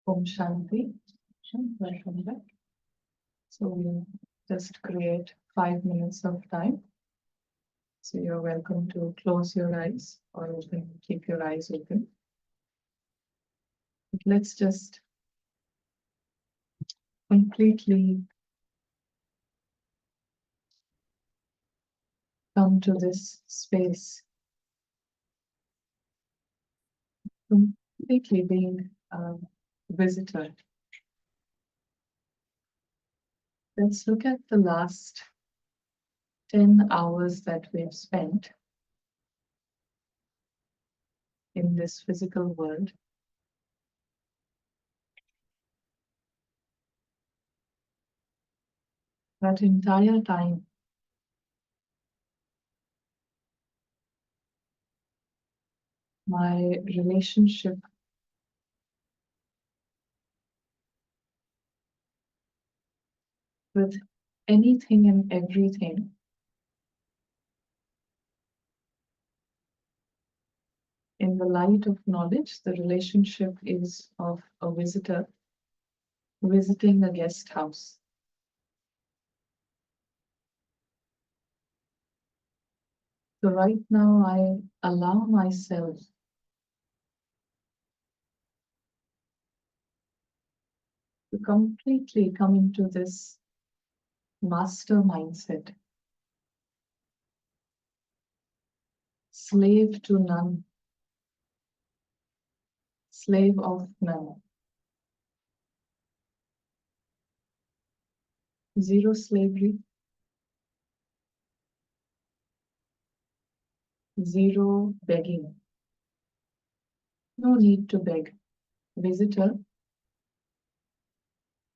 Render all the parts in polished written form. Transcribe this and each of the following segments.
Om Shanti. Welcome back. So we'll just create 5 minutes of time. So you're welcome to close your eyes or open, keep your eyes open. But let's just completely come to this space, completely being a visitor. Let's look at the last 10 hours that we've spent in this physical world. That entire time, my relationship with anything and everything in the light of knowledge, the relationship is of a visitor visiting a guest house. So right now I allow myself to completely come into this master mindset, slave to none, slave of none, zero slavery, zero begging. No need to beg. Visitor,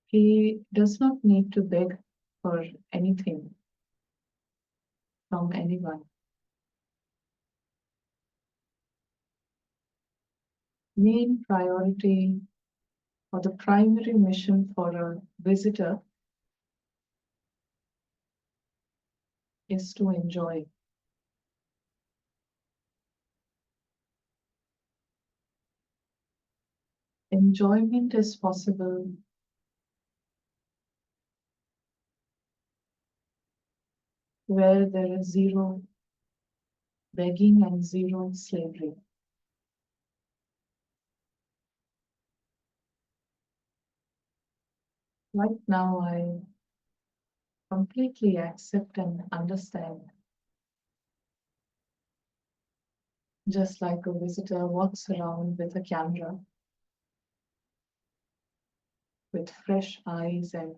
he does not need to beg for anything from anyone. Main priority or the primary mission for a visitor is to enjoy. Enjoyment is possible where there is zero begging and zero slavery. Right now, I completely accept and understand, just like a visitor walks around with a camera, with fresh eyes and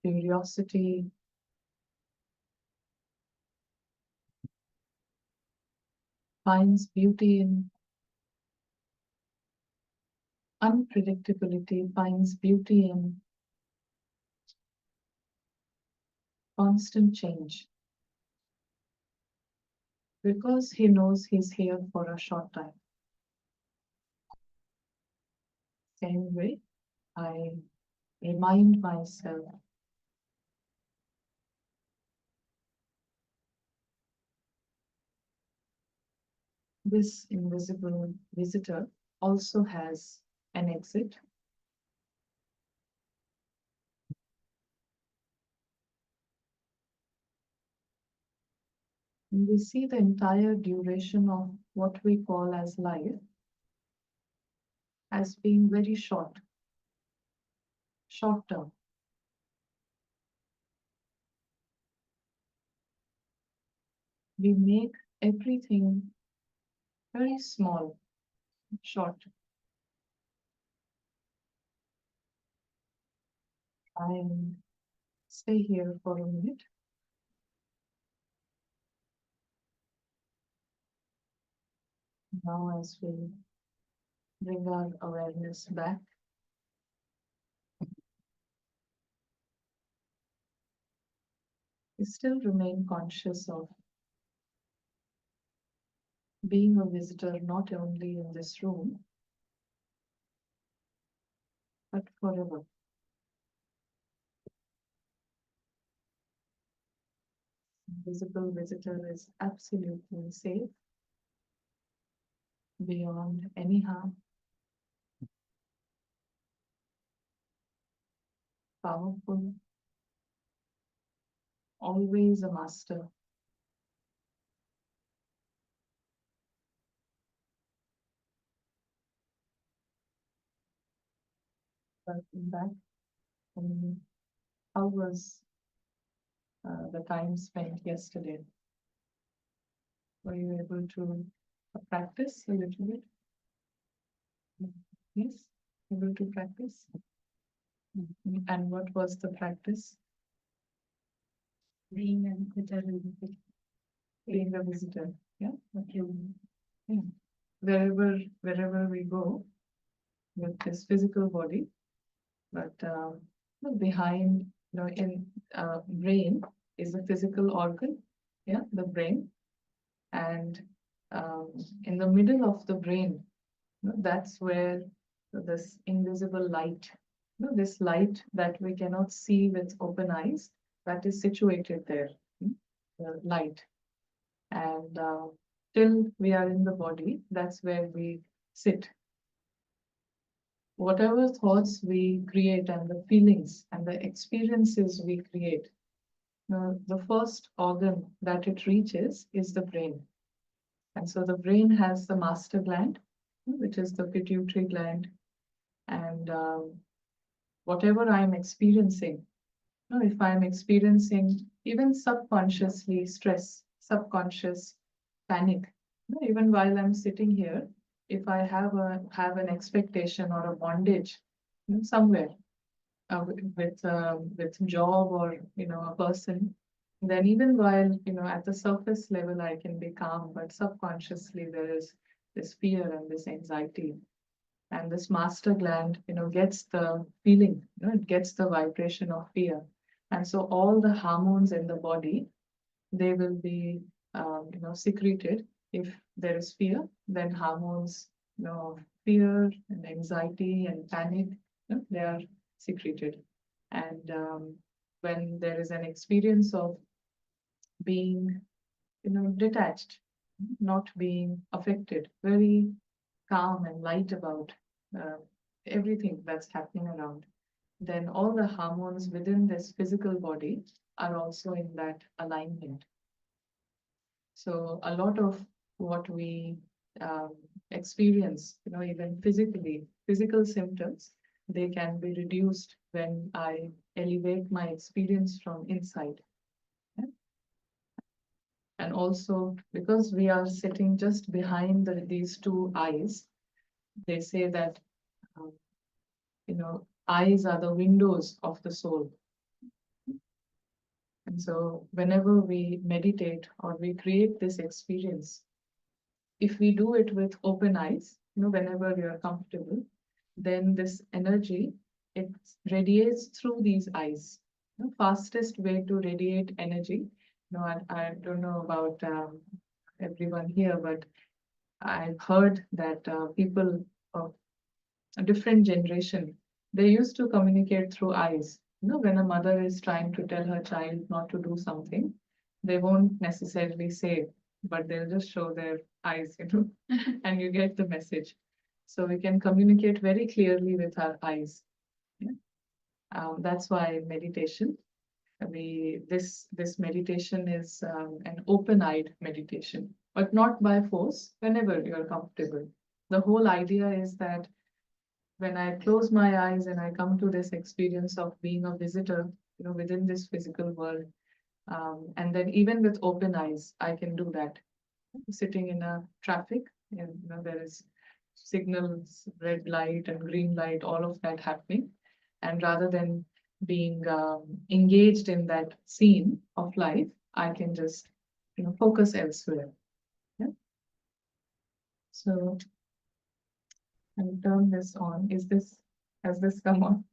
curiosity, finds beauty in unpredictability, finds beauty in constant change, because he knows he's here for a short time. Same way, I remind myself this invisible visitor also has an exit. And we see the entire duration of what we call as life as being very short, short term. We make everything very small, short. And stay here for a minute. Now, as we bring our awareness back, we still remain conscious of being a visitor not only in this room, but forever. Visible visitor is absolutely safe, beyond any harm, powerful, always a master. Welcome back. How was the time spent yesterday? Were you able to practice a little bit? Yes, able to practice. And what was the practice? Being a visitor. Being a visitor. Yeah. Okay. Yeah. Wherever we go with this physical body, but behind, in brain is the physical organ. Yeah, the brain, and in the middle of the brain, that's where this invisible light, this light that we cannot see with open eyes, that is situated there, the light. And till we are in the body, that's where we sit. Whatever thoughts we create and the feelings and the experiences we create, the first organ that it reaches is the brain. And so the brain has the master gland, which is the pituitary gland. And whatever I'm experiencing, if I'm experiencing even subconsciously stress, subconscious panic, even while I'm sitting here, if I have an expectation or a bondage, somewhere with job or a person, then even while at the surface level I can be calm, but subconsciously there is this fear and this anxiety, and this master gland gets the feeling, it gets the vibration of fear, and so all the hormones in the body, they will be secreted. If there is fear, then hormones of fear and anxiety and panic, they are secreted. And when there is an experience of being detached, not being affected, very calm and light about uh, everything that's happening around, then all the hormones within this physical body are also in that alignment. So a lot of what we um, experience, even physically, physical symptoms, they can be reduced when I elevate my experience from inside. Yeah? And also, because we are sitting just behind these two eyes, they say that um, eyes are the windows of the soul. And so whenever we meditate or we create this experience, if we do it with open eyes, whenever you're comfortable, then this energy, it radiates through these eyes. Fastest way to radiate energy. I don't know about everyone here, but I've heard that people of a different generation, they used to communicate through eyes. When a mother is trying to tell her child not to do something, they won't necessarily say, but they'll just show their eyes, and you get the message. So we can communicate very clearly with our eyes. Yeah? That's why meditation, this meditation is an open-eyed meditation, but not by force, whenever you're comfortable. The whole idea is that when I close my eyes and I come to this experience of being a visitor, within this physical world, and then even with open eyes, I can do that. Sitting in a traffic, and there is signals, red light and green light, all of that happening, and rather than being engaged in that scene of life, I can just focus elsewhere. Yeah? So I'll turn this on. Has this come on?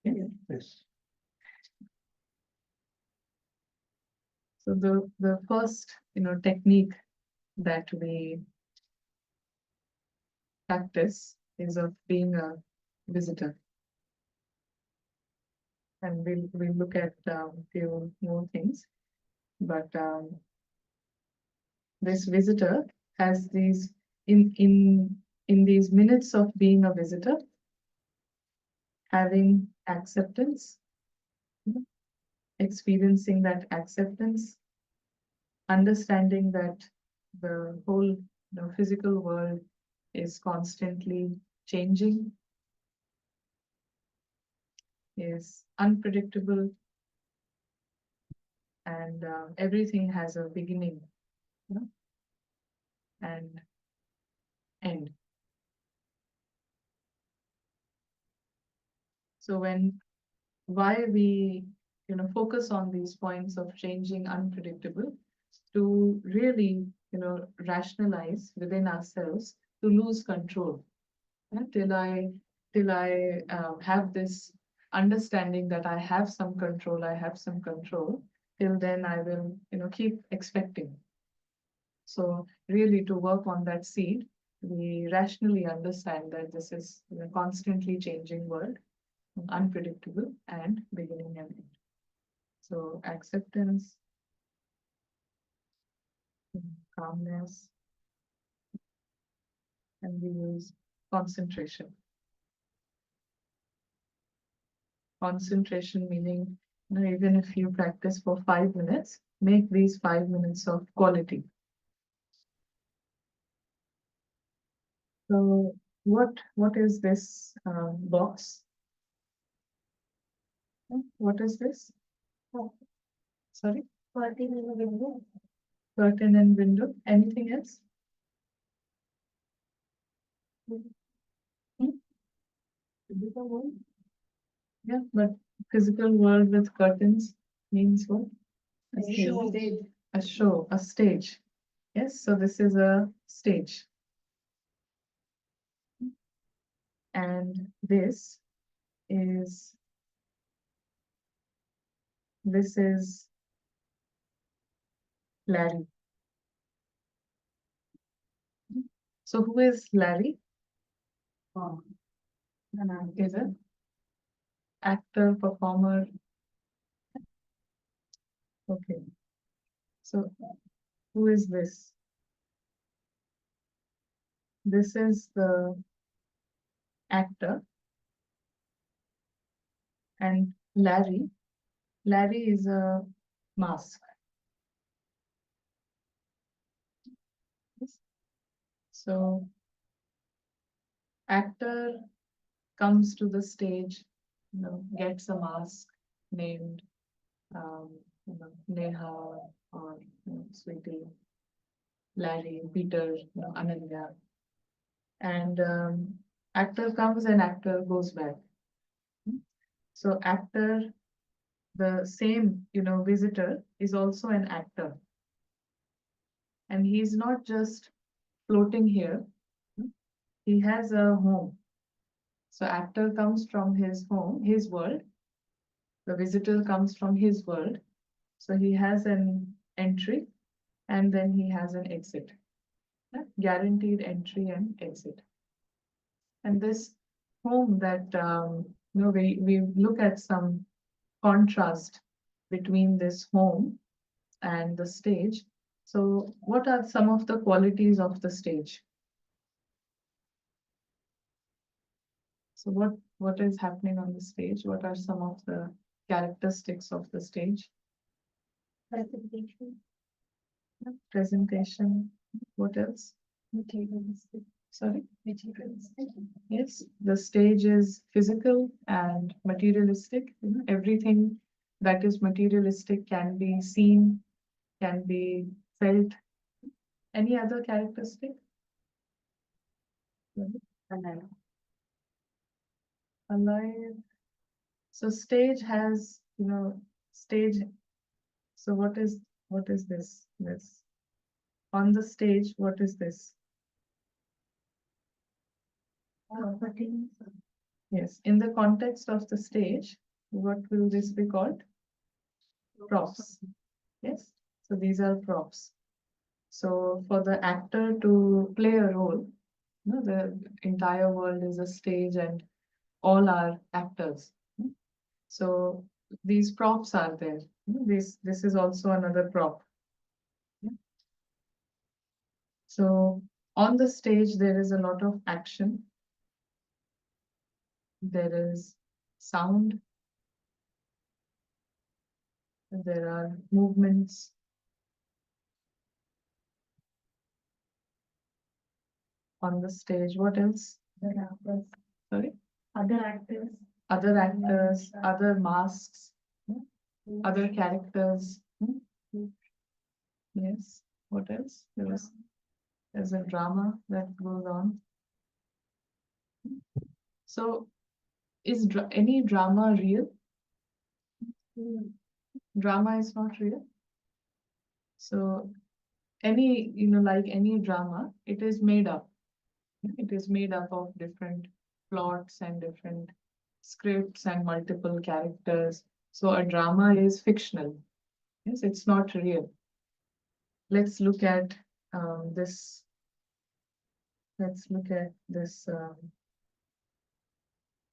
Yes. Yes. So the first technique that we practice is of being a visitor, and we'll look at a few more things. But this visitor has these in in these minutes of being a visitor, having acceptance, experiencing that acceptance, understanding that the whole physical world is constantly changing, is unpredictable, and everything has a beginning, and end. So why we focus on these points of changing, unpredictable, to really rationalize within ourselves to lose control, till I have this understanding that I have some control, I have some control. Till then, I will keep expecting. So really, to work on that seed, we rationally understand that this is a constantly changing world, unpredictable, and beginning and end. So acceptance, calmness, and we use concentration. Concentration meaning, even if you practice for 5 minutes, make these 5 minutes of quality. So what is this box? What is this? Oh, sorry? Curtain and window. Curtain and window. Anything else? Hmm? Yeah, but physical world with curtains means what? A stage. A show, a stage. Yes, so this is a stage. And is this is Larry. So who is Larry? Oh, is it actor, performer? Okay. So who is this? This is the actor, and Larry. Larry is a mask. So actor comes to the stage, gets a mask named Neha or Sweetie, Larry, Peter, Ananya. And actor comes and actor goes back. So actor, the same, visitor is also an actor. And he's not just floating here. He has a home. So actor comes from his home, his world. The visitor comes from his world. So he has an entry and then he has an exit. Guaranteed entry and exit. And this home that we look at some contrast between this home and the stage. So what are some of the qualities of the stage? So what is happening on the stage? What are some of the characteristics of the stage? Presentation. Presentation. What else? Materialistic. Sorry? Materialistic. Yes, the stage is physical and materialistic. Everything that is materialistic can be seen, can be felt. Any other characteristic? Alive. Alive. So stage has, stage. So what is this? This on the stage, what is this? Yes, in the context of the stage, what will this be called? Props. Yes, so these are props. So for the actor to play a role, the entire world is a stage and all are actors. So these props are there. This is also another prop. So On the stage, there is a lot of action. There is sound. There are movements. On the stage, what else? Other actors. Sorry? Other actors. Other actors, other masks, other characters. Yes. What else? There's a drama that goes on. So, is any drama real? Drama is not real. So, any, like any drama, it is made up. It is made up of different plots and different scripts and multiple characters. So, a drama is fictional. Yes, it's not real. Let's look at this. Let's look at this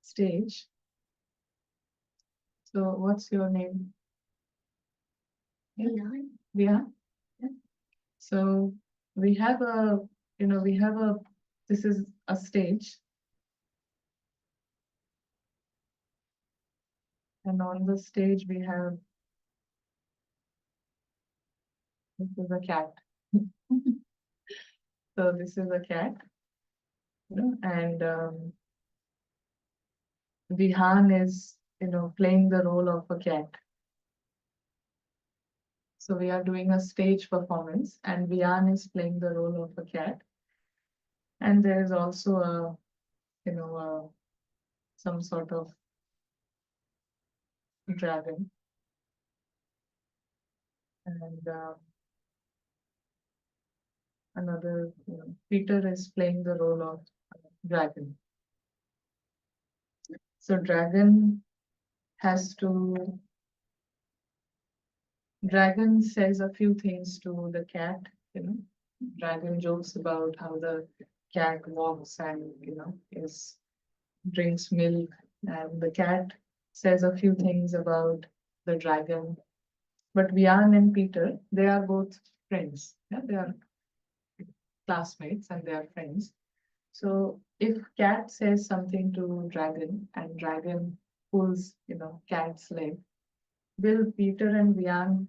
stage. So, what's your name? Yeah. So we have a, this is a stage. And on the stage we have, this is a cat. So this is a cat, and Vihan is, playing the role of a cat. So we are doing a stage performance, and Vihan is playing the role of a cat. And there is also a, some sort of dragon. And another, Peter is playing the role of dragon. So dragon says a few things to the cat, Dragon jokes about how the cat walks and, is drinks milk, and the cat says a few things about the dragon. But Vian and Peter, they are both friends. Yeah, they are classmates and they are friends. So if cat says something to dragon and dragon pulls, cat's leg, will Peter and Vian,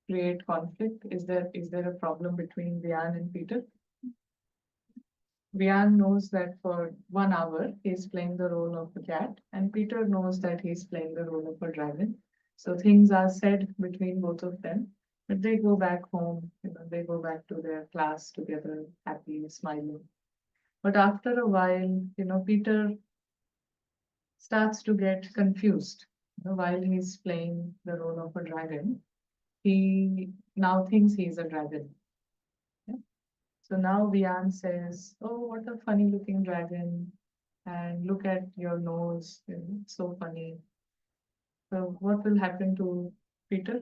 create conflict? Is there a problem between Vian and Peter? Vian knows that for 1 hour he's playing the role of a cat, and Peter knows that he's playing the role of a dragon. So things are said between both of them, but they go back home, they go back to their class together, happy, smiling. But after a while, Peter starts to get confused. While he's playing the role of a dragon, he now thinks he's a dragon. Yeah? So now Vian says, "Oh, what a funny looking dragon. And look at your nose, it's so funny." So what will happen to Peter?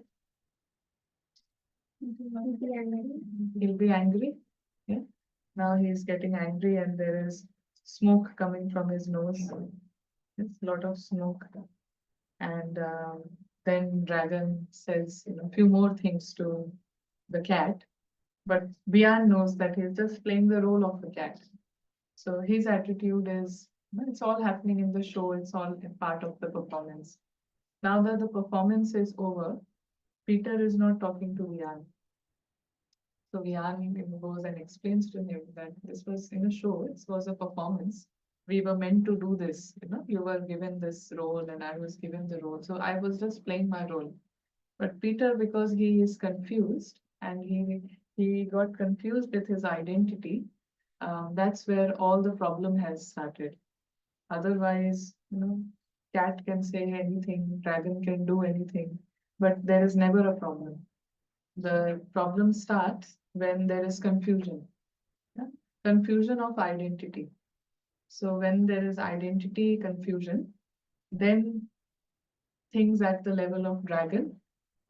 He'll be angry. Yeah. Now he's getting angry and there is smoke coming from his nose. There's a lot of smoke. And then dragon says, a few more things to the cat. But Bian knows that he's just playing the role of a cat. So his attitude is, it's all happening in the show, it's all a part of the performance. Now that the performance is over, Peter is not talking to Vian. So Vian goes and explains to him that this was in a show, it was a performance. We were meant to do this, you were given this role and I was given the role. So I was just playing my role. But Peter, because he is confused and he got confused with his identity, that's where all the problem has started. Otherwise, cat can say anything, dragon can do anything, but there is never a problem. The problem starts when there is confusion. Yeah? Confusion of identity. So when there is identity confusion, then things at the level of dragon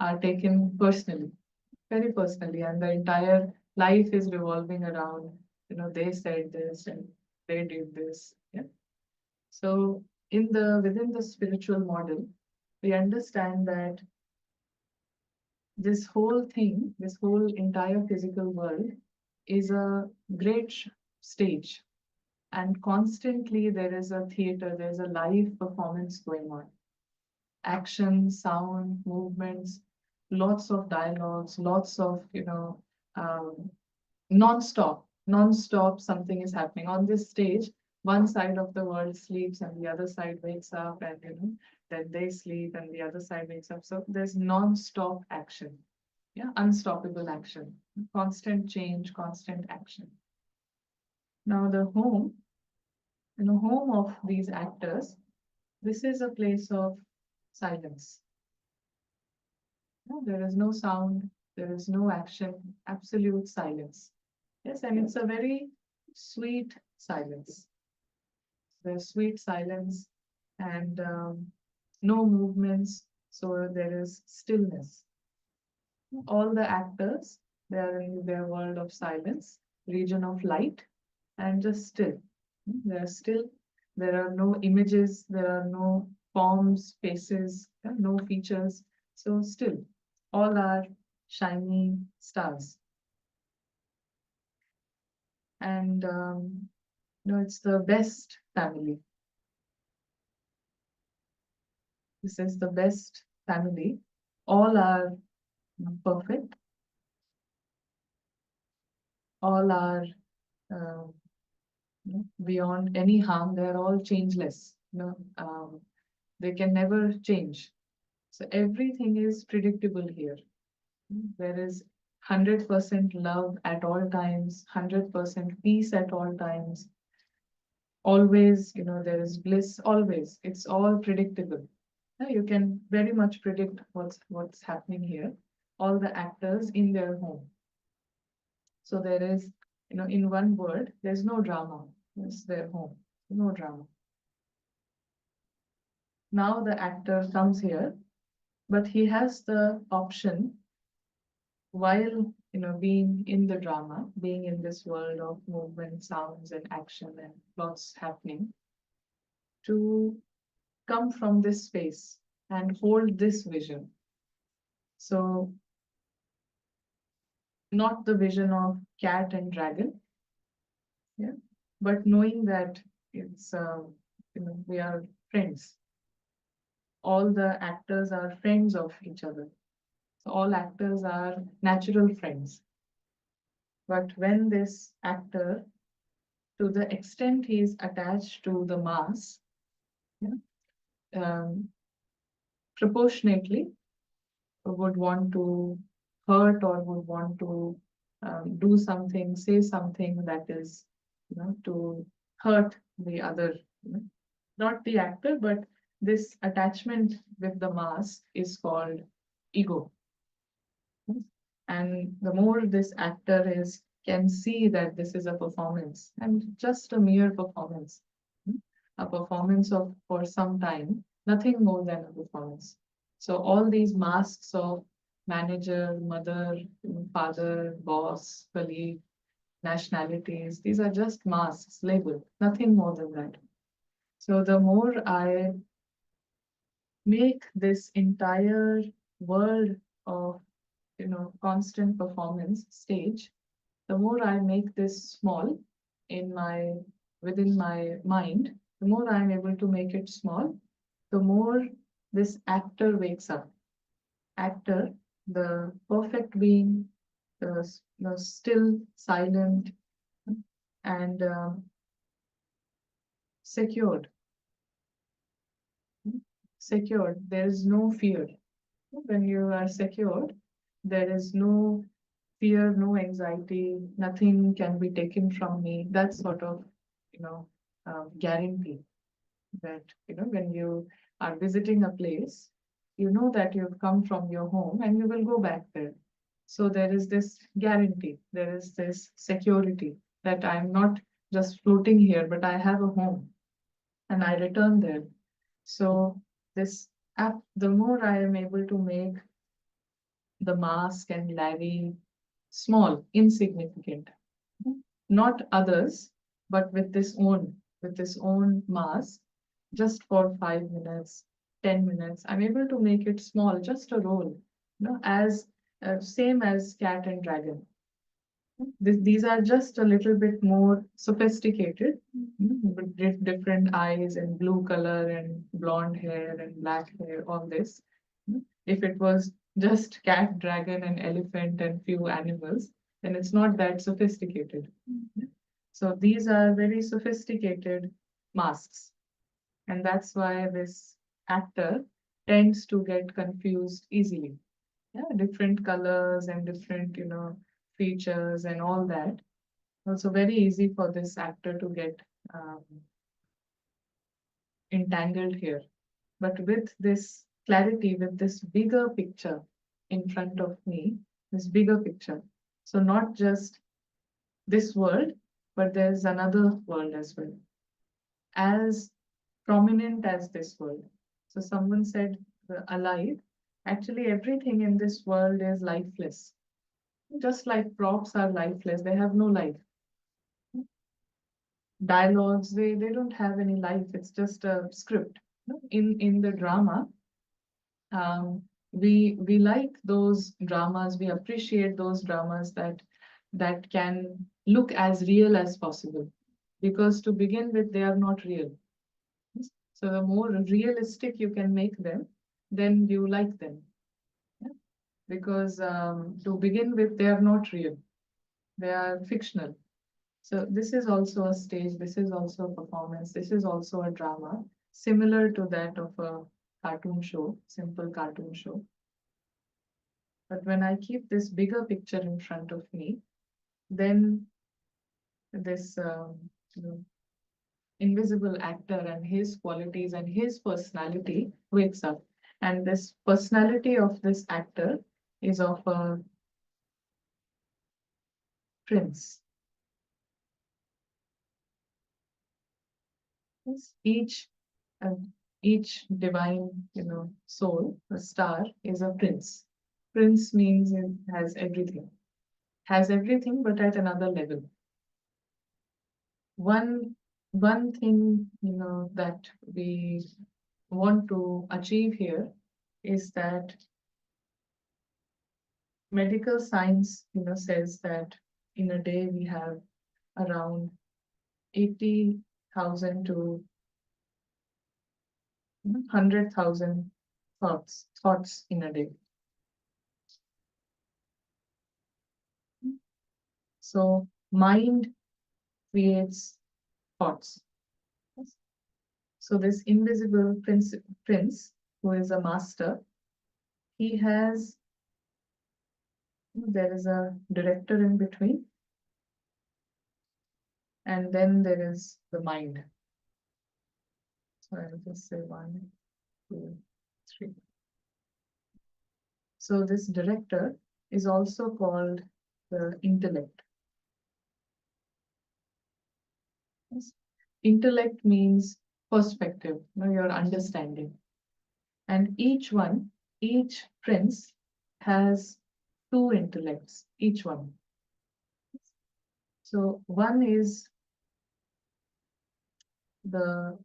are taken personally, very personally, and the entire life is revolving around, they said this and they did this. Yeah. So within the spiritual model, we understand that this whole thing, this whole entire physical world is a great stage, and constantly there is a theater, there's a live performance going on. Action, sound, movements, lots of dialogues, lots of, um, non-stop something is happening. On this stage, one side of the world sleeps and the other side wakes up, and then they sleep and the other side wakes up. So there's non-stop action. Yeah, unstoppable action, constant change, constant action. Now the home of these actors, this is a place of silence. No, there is no sound, there is no action, absolute silence. Yes, and it's a very sweet silence. There's sweet silence and no movements, so there is stillness. All the actors, they are in their world of silence, region of light, and just still. They're still. There are no images, there are no forms, faces, no features. So still, all are shining stars. And it's the best family. This is the best family. All are perfect. All are uh, beyond any harm. They're all changeless. They can never change. So everything is predictable here. There is 100% love at all times, 100% peace at all times. Always, there is bliss always. It's all predictable. You can very much predict what's happening here. All the actors in their home. So there is, in one word, there's no drama. It's their home. No drama. Now the actor comes here, but he has the option while being in the drama, being in this world of movement, sounds, and action, and lots happening, to come from this space and hold this vision. So, not the vision of cat and dragon, yeah, but knowing that it's we are friends. All the actors are friends of each other. So all actors are natural friends. But when this actor, to the extent he is attached to the mass, yeah, um, proportionately would want to hurt or would want to do something, say something that is, to hurt the other, not the actor, but this attachment with the mass is called ego. And the more this actor can see that this is a performance and just a mere performance, a performance of for some time, nothing more than a performance. So all these masks of manager, mother, father, boss, colleague, nationalities, these are just masks, labeled, nothing more than that. So the more I make this entire world of constant performance stage, the more I make this small within my mind, the more I'm able to make it small, the more this actor wakes up. Actor, the perfect being, the still, silent, and secured. Secured. There is no fear. When you are secured, there is no fear, no anxiety, nothing can be taken from me. That sort of, guarantee that, when you are visiting a place, you know that you've come from your home and you will go back there. So there is this guarantee, there is this security that I'm not just floating here, but I have a home and I return there. So this app, the more I am able to make the mask and Larry small, insignificant, not others, but with this own mask, just for 5 minutes, 10 minutes, I'm able to make it small, just a role, as same as cat and dragon. these are just a little bit more sophisticated, with different eyes and blue color and blonde hair and black hair, all this. If it was just cat, dragon, and elephant and few animals, then it's not that sophisticated. So these are very sophisticated masks. And that's why this actor tends to get confused easily. Yeah, different colors and different, features and all that. Also very easy for this actor to get um, entangled here. But with this clarity, with this bigger picture in front of me, this bigger picture. So not just this world, but there's another world as well, as prominent as this world. So someone said alive. Actually, everything in this world is lifeless. Just like props are lifeless, they have no life. Dialogues, they don't have any life. It's just a script. In the drama, we like those dramas. We appreciate those dramas that can look as real as possible, because to begin with, they are not real. So the more realistic you can make them, then you like them. Yeah? Because to begin with, they are not real. They are fictional. So this is also a stage, this is also a performance, this is also a drama, similar to that of a cartoon show, simple cartoon show. But when I keep this bigger picture in front of me, then this invisible actor and his qualities and his personality wakes up. And this personality of this actor is of a prince. Yes, uh, each divine, soul, a star, is a prince. Prince means it has everything, but at another level. One thing, that we want to achieve here is that medical science, says that in a day we have around 80,000 to 100,000 thoughts in a day. So mind creates thoughts. So this invisible prince, who is a master, he has, there is a director in between, and then there is the mind. So I'll just say 1, 2, 3. So this director is also called the intellect. Yes. Intellect means perspective, your understanding. And each prince has two intellects, each one. So one is the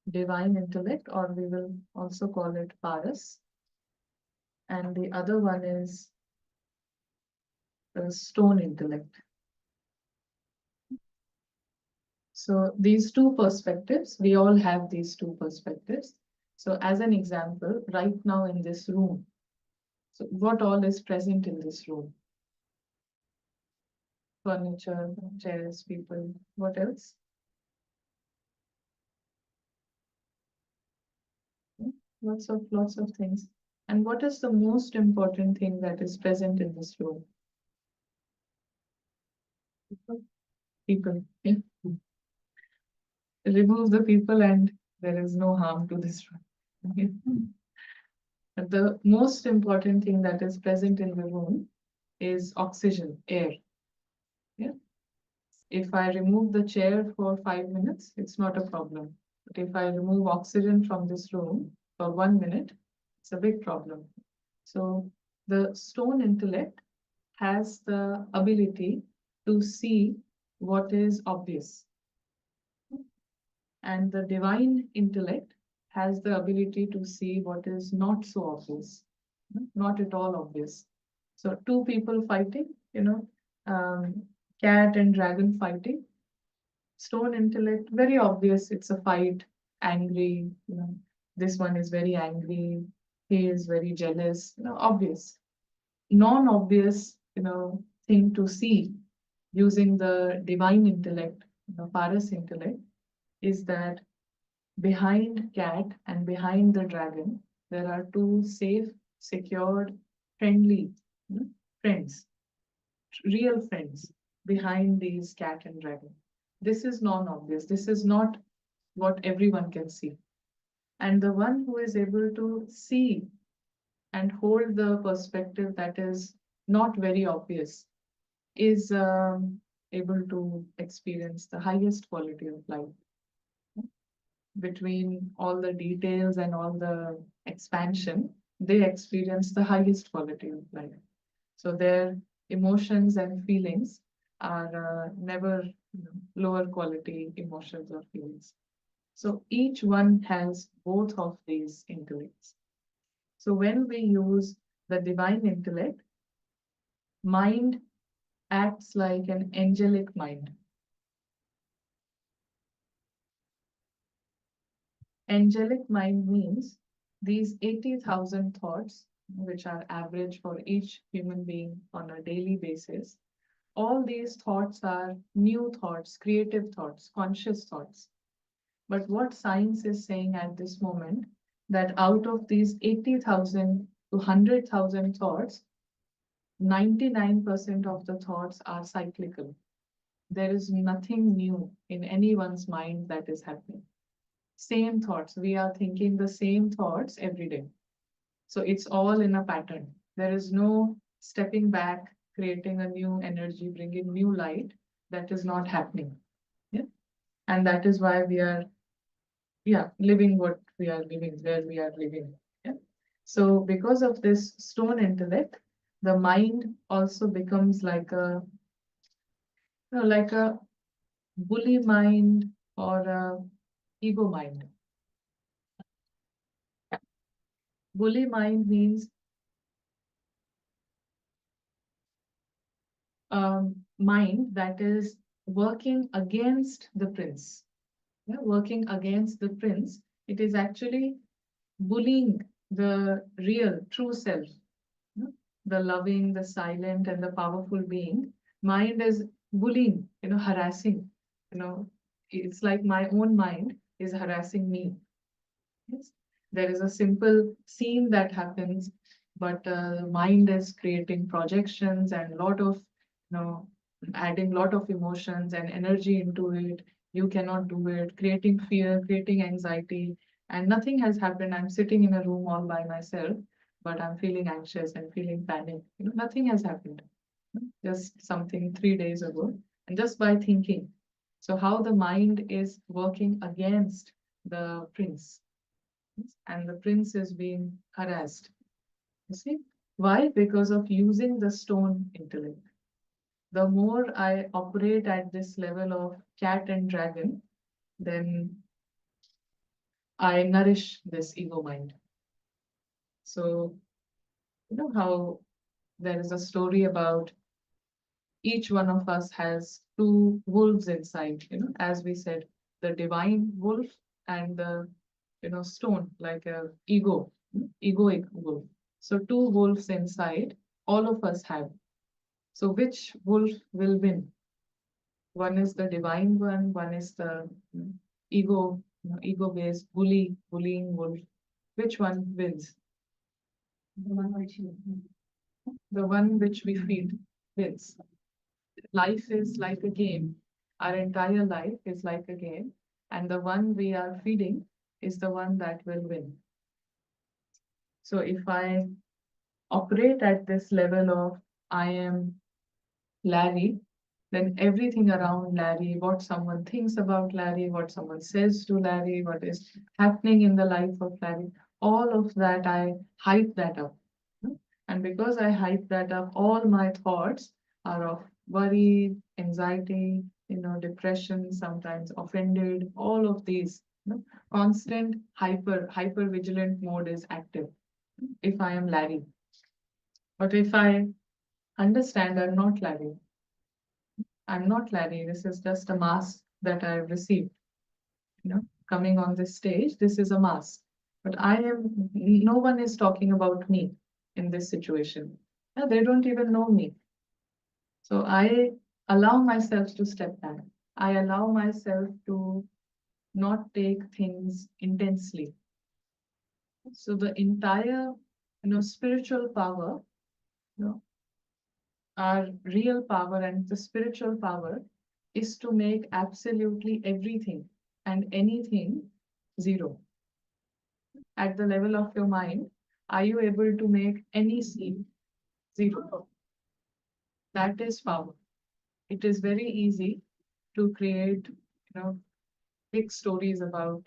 divine intellect, or we will also call it Paras. And the other one is the stone intellect. So these two perspectives, we all have these two perspectives. So as an example, right now in this room, so what all is present in this room? Furniture, chairs, people, what else? Lots of things. And what is the most important thing that is present in this room? People. Yeah. Remove the people and there is no harm to this room. Okay. The most important thing that is present in the room is oxygen, air. Yeah. If I remove the chair for 5 minutes, it's not a problem. But if I remove oxygen from this room for 1 minute, it's a big problem. So the stone intellect has the ability to see what is obvious. And the divine intellect has the ability to see what is not so obvious, not at all obvious. So two people fighting, cat and dragon fighting. Stone intellect, very obvious. It's a fight, angry. This one is very angry. He is very jealous. Obvious. Non-obvious, thing to see using the divine intellect, Paras intellect, is that behind cat and behind the dragon, there are two safe, secured, friendly friends, real friends behind these cat and dragon. This is non-obvious. This is not what everyone can see. And the one who is able to see and hold the perspective that is not very obvious is able to experience the highest quality of life. Between all the details and all the expansion, they experience the highest quality of life. So their emotions and feelings are never lower quality emotions or feelings. So each one has both of these intellects. So when we use the divine intellect, mind acts like an angelic mind. Angelic mind means these 80,000 thoughts, which are average for each human being on a daily basis, all these thoughts are new thoughts, creative thoughts, conscious thoughts. But what science is saying at this moment, that out of these 80,000 to 100,000 thoughts, 99% of the thoughts are cyclical. There is nothing new in anyone's mind that is happening. Same thoughts. We are thinking the same thoughts every day. So it's all in a pattern. There is no stepping back, creating a new energy, bringing new light. That is not happening. Yeah. And that is why we are, yeah, living what we are living, where we are living. Yeah. So because of this stone intellect, the mind also becomes like a bully mind or a ego mind. Bully mind means mind that is working against the prince. Yeah, working against the prince. It is actually bullying the real, true self, you know, the loving, the silent, and the powerful being. Mind is bullying, harassing. It's like my own mind is harassing me. Yes. There is a simple scene that happens, but mind is creating projections and lot of, adding lot of emotions and energy into it. You cannot do it, creating fear, creating anxiety, and nothing has happened. I'm sitting in a room all by myself, but I'm feeling anxious and feeling panic. Nothing has happened. Just something 3 days ago, and just by thinking. So how the mind is working against the prince, and the prince is being harassed. You see? Why? Because of using the stone intellect. The more I operate at this level of cat and dragon, then I nourish this ego mind. So, how there is a story about each one of us has two wolves inside, as we said, the divine wolf and the, stone, like a egoic wolf. So two wolves inside, all of us have. So which wolf will win? One is the divine one is the ego, ego-based bullying wolf. Which one wins? The one which you. The one which we feed wins. Life is like a game. Our entire life is like a game, and the one we are feeding is the one that will win. So if I operate at this level of I am Larry, then everything around Larry, what someone thinks about Larry, what someone says to Larry, what is happening in the life of Larry, all of that I hype that up. And because I hype that up, all my thoughts are of worry, anxiety, depression, sometimes offended, all of these. Constant hyper vigilant mode is active if I am Larry. But if I understand I'm not Larry. I'm not Larry. This is just a mask that I've received. Coming on this stage, this is a mask. But no one is talking about me in this situation. They don't even know me. So I allow myself to step back. I allow myself to not take things intensely. So the entire, spiritual power, you know, our real power and the spiritual power is to make absolutely everything and anything zero. At the level of your mind, are you able to make any scene zero? That is power. It is very easy to create, big stories about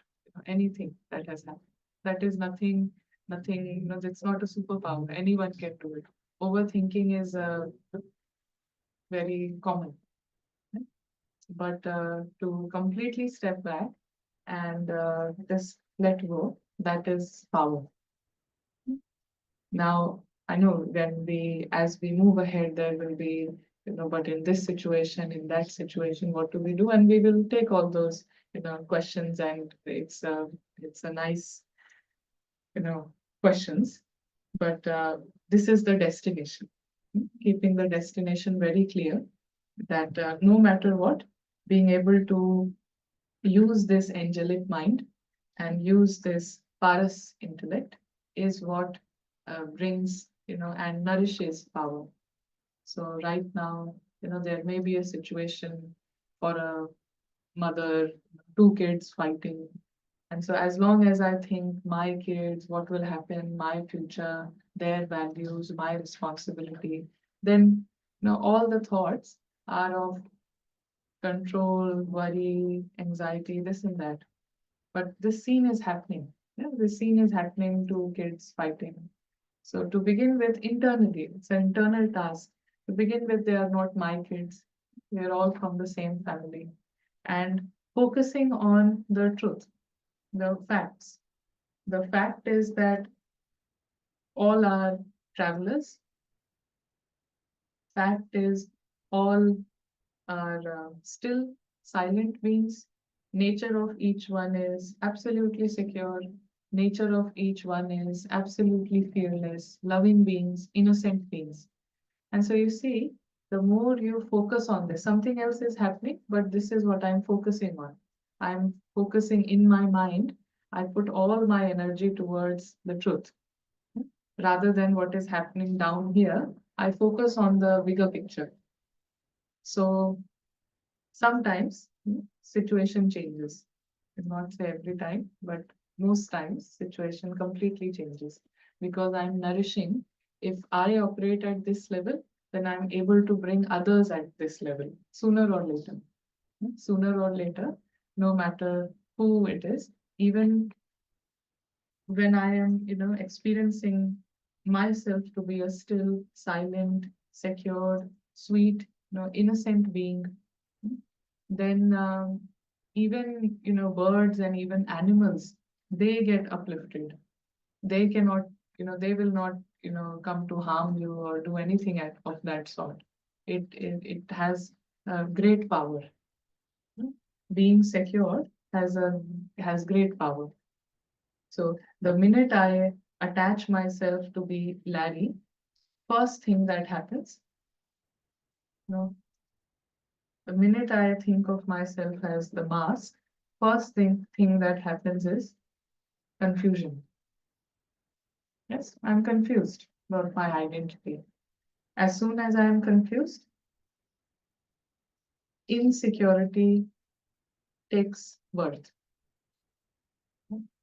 anything that has happened. That is nothing, it's not a superpower. Anyone can do it. Overthinking is very common. But to completely step back and just let go, that is power. Now, I know as we move ahead, there will be, but in this situation, in that situation, what do we do? And we will take all those, questions, and it's a nice, questions. But this is the destination. Keeping the destination very clear that no matter what, being able to use this angelic mind and use this paras intellect is what brings, and nourishes power. So right now, there may be a situation for a mother, two kids fighting. And so as long as I think my kids, what will happen, my future, their values, my responsibility, then, all the thoughts are of control, worry, anxiety, this and that. But this scene is happening. Yeah, this scene is happening to kids fighting. So to begin with, internally, it's an internal task. To begin with, they are not my kids. We're all from the same family. And focusing on the truth, the facts. The fact is that all are travelers. Fact is all are still silent beings. Nature of each one is absolutely secure. Nature of each one is absolutely fearless, loving beings, innocent beings. And so you see, the more you focus on this, something else is happening, but this is what I'm focusing on. I'm focusing in my mind. I put all my energy towards the truth rather than what is happening down here. I focus on the bigger picture. So sometimes situation changes. I will not say every time, but most times situation completely changes because I'm nourishing. If I operate at this level, then I'm able to bring others at this level sooner or later. Sooner or later, no matter who it is, even when I am, experiencing myself to be a still, silent, secure, sweet, innocent being, then even birds and even animals, they get uplifted. They cannot, they will not, come to harm you or do anything of that sort. It has great power. Being secure has great power. So the minute I attach myself to be Larry, first thing that happens, you know, the minute I think of myself as the mask, first thing that happens is confusion. Yes, I'm confused about my identity. As soon as I am confused, insecurity takes birth.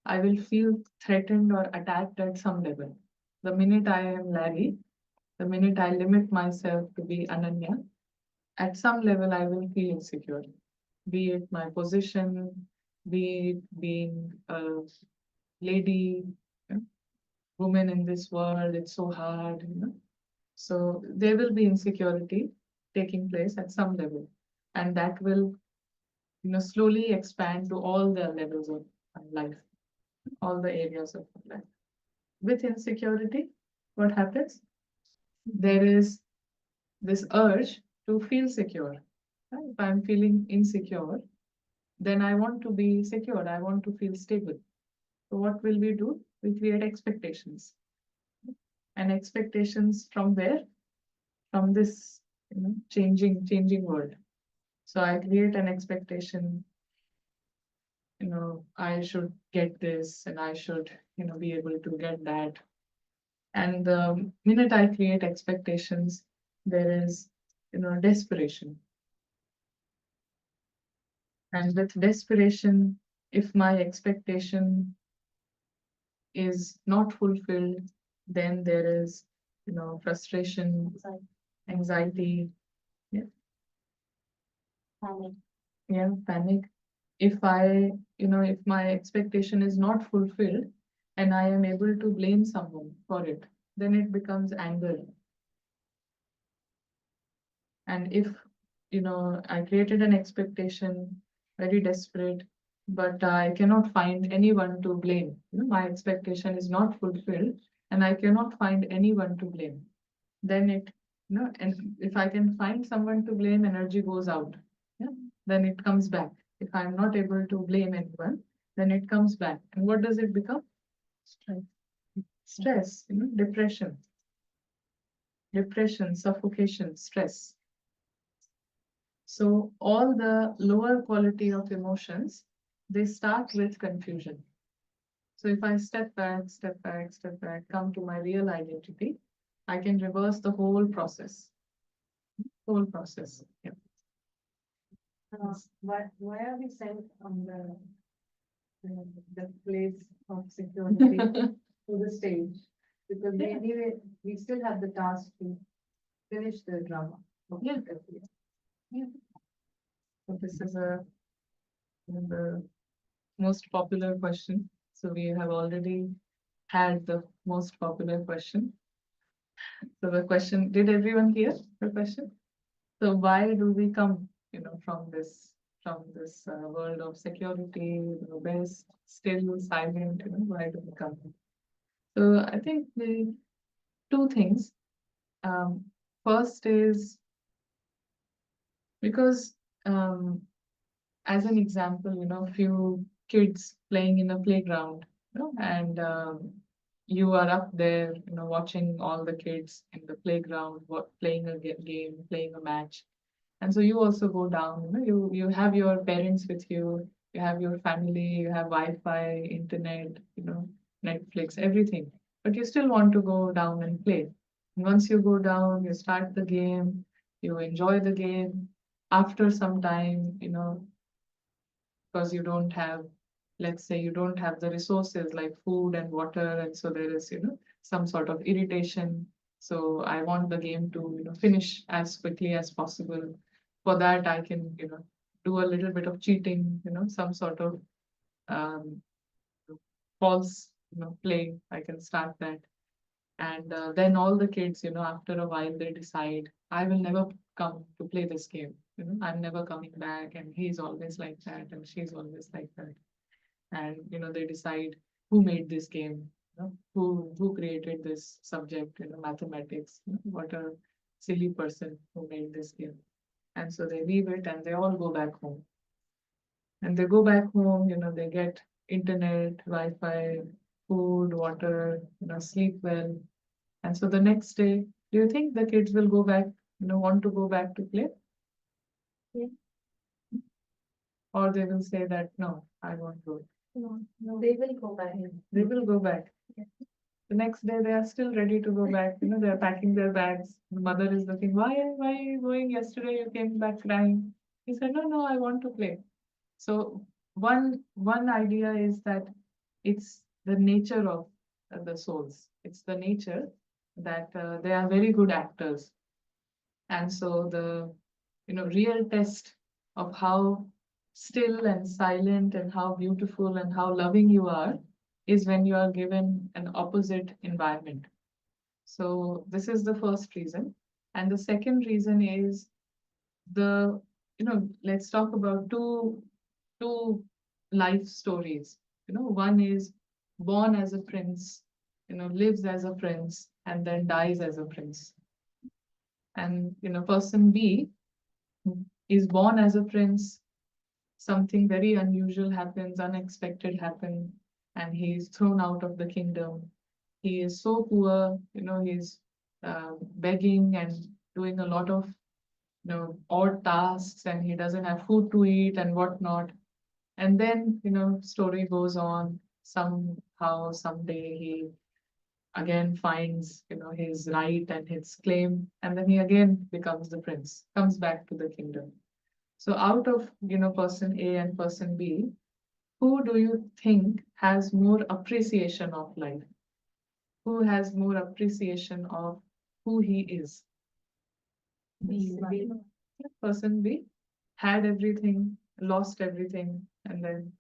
I will feel threatened or attacked at some level. The minute I am Larry, the minute I limit myself to be Ananya, at some level I will feel insecure. Be it my position, be it being a lady, woman in this world, it's so hard. So there will be insecurity taking place at some level, and that will, slowly expand to all the levels of life, all the areas of life. With insecurity, what happens? There is this urge to feel secure. Right? If I'm feeling insecure, then I want to be secure. I want to feel stable. So what will we do? We create expectations. And expectations from where? From this, changing world. So I create an expectation, I should get this and I should, be able to get that. And the minute I create expectations, there is, desperation. And with desperation, if my expectation is not fulfilled, then there is, frustration, anxiety, yeah, Panic. yeah, panic. If my expectation is not fulfilled and I am able to blame someone for it, then it becomes anger. And if, I created an expectation, very desperate, but I cannot find anyone to blame. My expectation is not fulfilled and I cannot find anyone to blame. Then and if I can find someone to blame, energy goes out. Yeah? Then it comes back. If I'm not able to blame anyone, then it comes back. And what does it become? Stress. Stress, depression, suffocation, stress. So all the lower quality of emotions, they start with confusion. So if I step back, step back, step back, come to my real identity, I can reverse the whole process. Whole process. Yeah. Why are we sent on the place of security to the stage? Because Yeah. we still have the task to finish the drama. Yeah. Yeah. So this is the most popular question. So we have already had the most popular question. So the question, did everyone hear the question? So why do we come, from this world of security, best, still silent, why do we come? So I think the two things. Um, First is because as an example, few kids playing in a playground, and you are up there, watching all the kids in the playground, playing a game, playing a match. And so you also go down, you have your parents with you have your family, you have Wi-Fi, internet, Netflix, everything. But you still want to go down and play. And once you go down, you start the game, you enjoy the game. After some time, because you don't have, let's say you don't have the resources like food and water, and so there is, some sort of irritation. So I want the game to, finish as quickly as possible. For that, I can, do a little bit of cheating, some sort of um, false, play. I can start that. And then all the kids, after a while, they decide, I will never come to play this game. I'm never coming back, and he's always like that, and she's always like that. And they decide who made this game, who created this subject, mathematics. What a silly person who made this game. And so they leave it, and they all go back home. And they go back home, they get internet, Wi-Fi, food, water, sleep well. And so the next day, do you think the kids will go back, want to go back to play? Yeah. Or they will say that, no, I won't go. No, they will go back. They will go back. Yeah. The next day, they are still ready to go back. They're packing their bags. The mother is looking, why are you going? Yesterday you came back crying. He said, no, I want to play. So one idea is that it's the nature of the souls. It's the nature that they are very good actors. And so the real test of how still and silent and how beautiful and how loving you are is when you are given an opposite environment. So this is the first reason. And the second reason is the, let's talk about two life stories. One is born as a prince, lives as a prince, and then dies as a prince. And person B is born as a prince. Something very unusual happens, unexpected happen, and he is thrown out of the kingdom. He is so poor, he's begging and doing a lot of odd tasks, and he doesn't have food to eat and whatnot. And then story goes on. Somehow someday he again finds his right and his claim, and then he again becomes the prince, comes back to the kingdom. So out of person A and person B, who do you think has more appreciation of life? Who has more appreciation of who he is? Person B had everything, lost everything, and then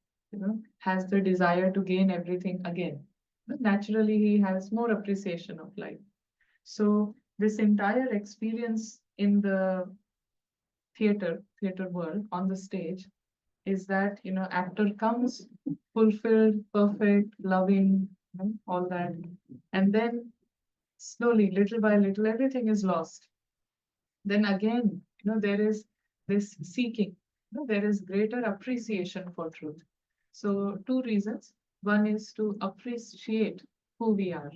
has the desire to gain everything again. But naturally, he has more appreciation of life. So this entire experience in the theater world on the stage is that actor comes fulfilled, perfect, loving, all that, and then slowly, little by little, everything is lost. Then again, there is this seeking, there is greater appreciation for truth. So two reasons. One is to appreciate who we are.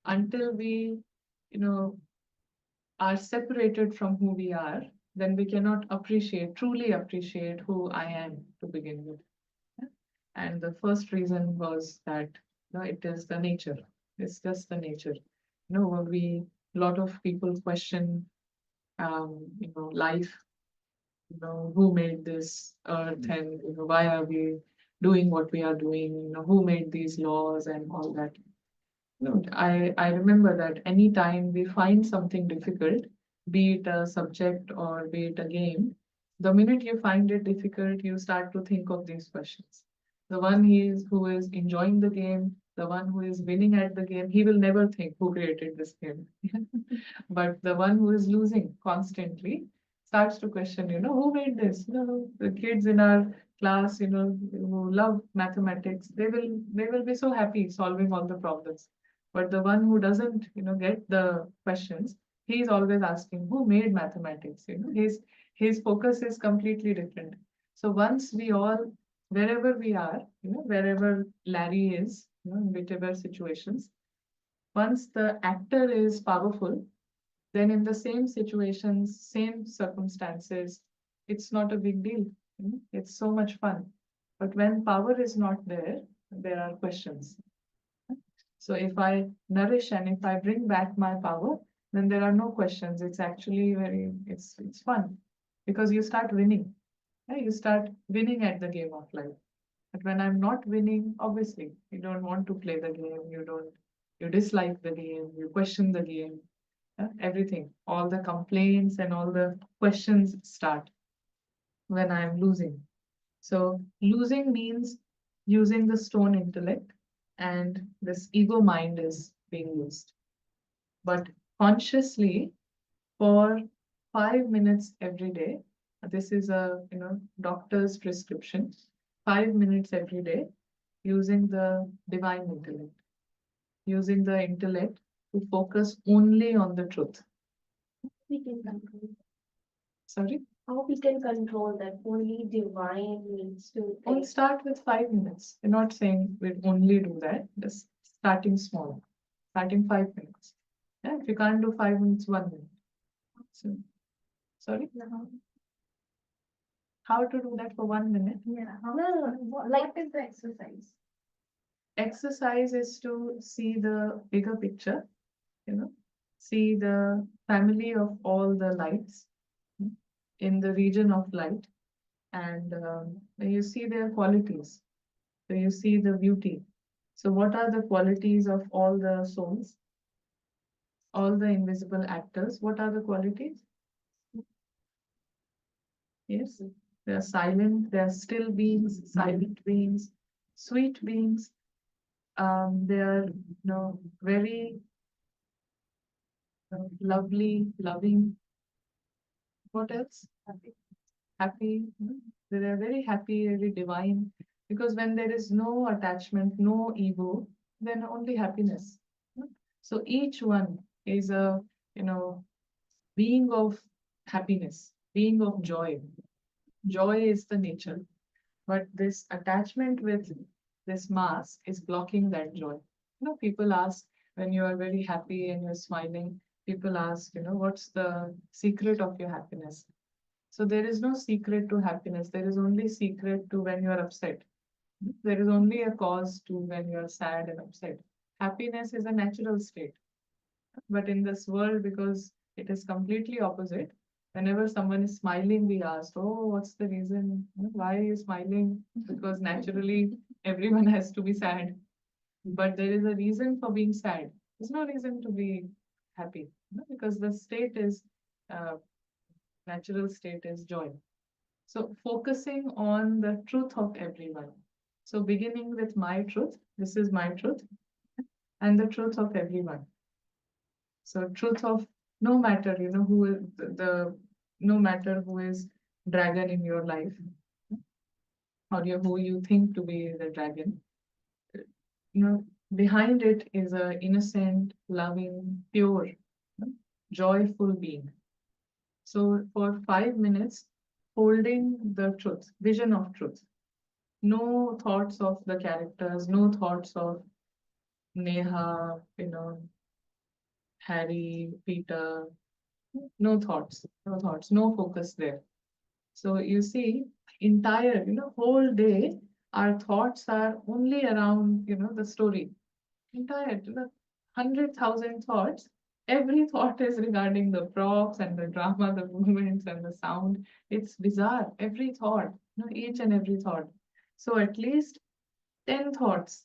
Until we, you know, are separated from who we are, then we cannot truly appreciate who I am to begin with. And the first reason was that it is the nature. It's just the nature. We a lot of people question life, who made this earth, and why are we doing what we are doing, who made these laws and all that. No, I remember that anytime we find something difficult, be it a subject or be it a game, the minute you find it difficult, you start to think of these questions. The one who is enjoying the game, the one who is winning at the game, he will never think who created this game. But the one who is losing constantly starts to question, who made this? The kids in our class, who love mathematics, they will be so happy solving all the problems. But the one who doesn't, get the questions, he's always asking, who made mathematics? His focus is completely different. So once we all, wherever we are, wherever Larry is, in whichever situations, once the actor is powerful, then in the same situations, same circumstances, it's not a big deal. It's so much fun. But when power is not there are questions. So if I nourish and if I bring back my power, then there are no questions. It's actually it's fun because you start winning. Yeah, you start winning at the game of life. But when I'm not winning, obviously you don't want to play the game. You dislike the game. You question the game. Everything, all the complaints and all the questions start when I'm losing. So losing means using the stone intellect, and this ego mind is being used. But consciously, for 5 minutes every day, this is a doctor's prescription. 5 minutes every day, using the divine intellect, using the intellect to focus only on the truth. We can control. Sorry? How we can control that only divine needs to We'll take. start with 5 minutes. We're not saying we'll only do that, just starting small, starting 5 minutes. Yeah, if you can't do 5 minutes, 1 minute. So, sorry, Yeah. how to do that for 1 minute? Yeah. What is the exercise? Exercise is to see the bigger picture, see the family of all the lights in the region of light, and you see their qualities. So you see the beauty. So what are the qualities of all the souls, all the invisible actors? What are the qualities? Yes, they are silent, they are still beings, silent beings, sweet beings. They are, very lovely, loving. What else? Happy. They are very happy, very divine. Because when there is no attachment, no ego, then only happiness. So each one is a, being of happiness, being of joy. Joy is the nature, but this attachment with this mask is blocking that joy. People ask when you are very happy and you're smiling, people ask, what's the secret of your happiness? So there is no secret to happiness. There is only secret to when you are upset. There is only a cause to when you are sad and upset. Happiness is a natural state. But in this world, because it is completely opposite, whenever someone is smiling, we ask, oh, what's the reason? Why are you smiling? Because naturally, everyone has to be sad. But there is a reason for being sad. There's no reason to be happy, because the state is, uh, natural state is joy. So focusing on the truth of everyone. So beginning with my truth, this is my truth, and the truth of everyone. So truth of no matter, who is the no matter who is dragon in your life, or who you think to be the dragon, you know, behind it is a innocent, loving, pure, joyful being. So for 5 minutes, holding the truth, vision of truth, no thoughts of the characters, no thoughts of Neha, Harry, Peter, no thoughts, no thoughts, no focus there. So you see, entire, whole day, our thoughts are only around, the story. Entire, 100,000 thoughts. Every thought is regarding the props and the drama, the movements and the sound. It's bizarre. Every thought, each and every thought. So at least 10 thoughts,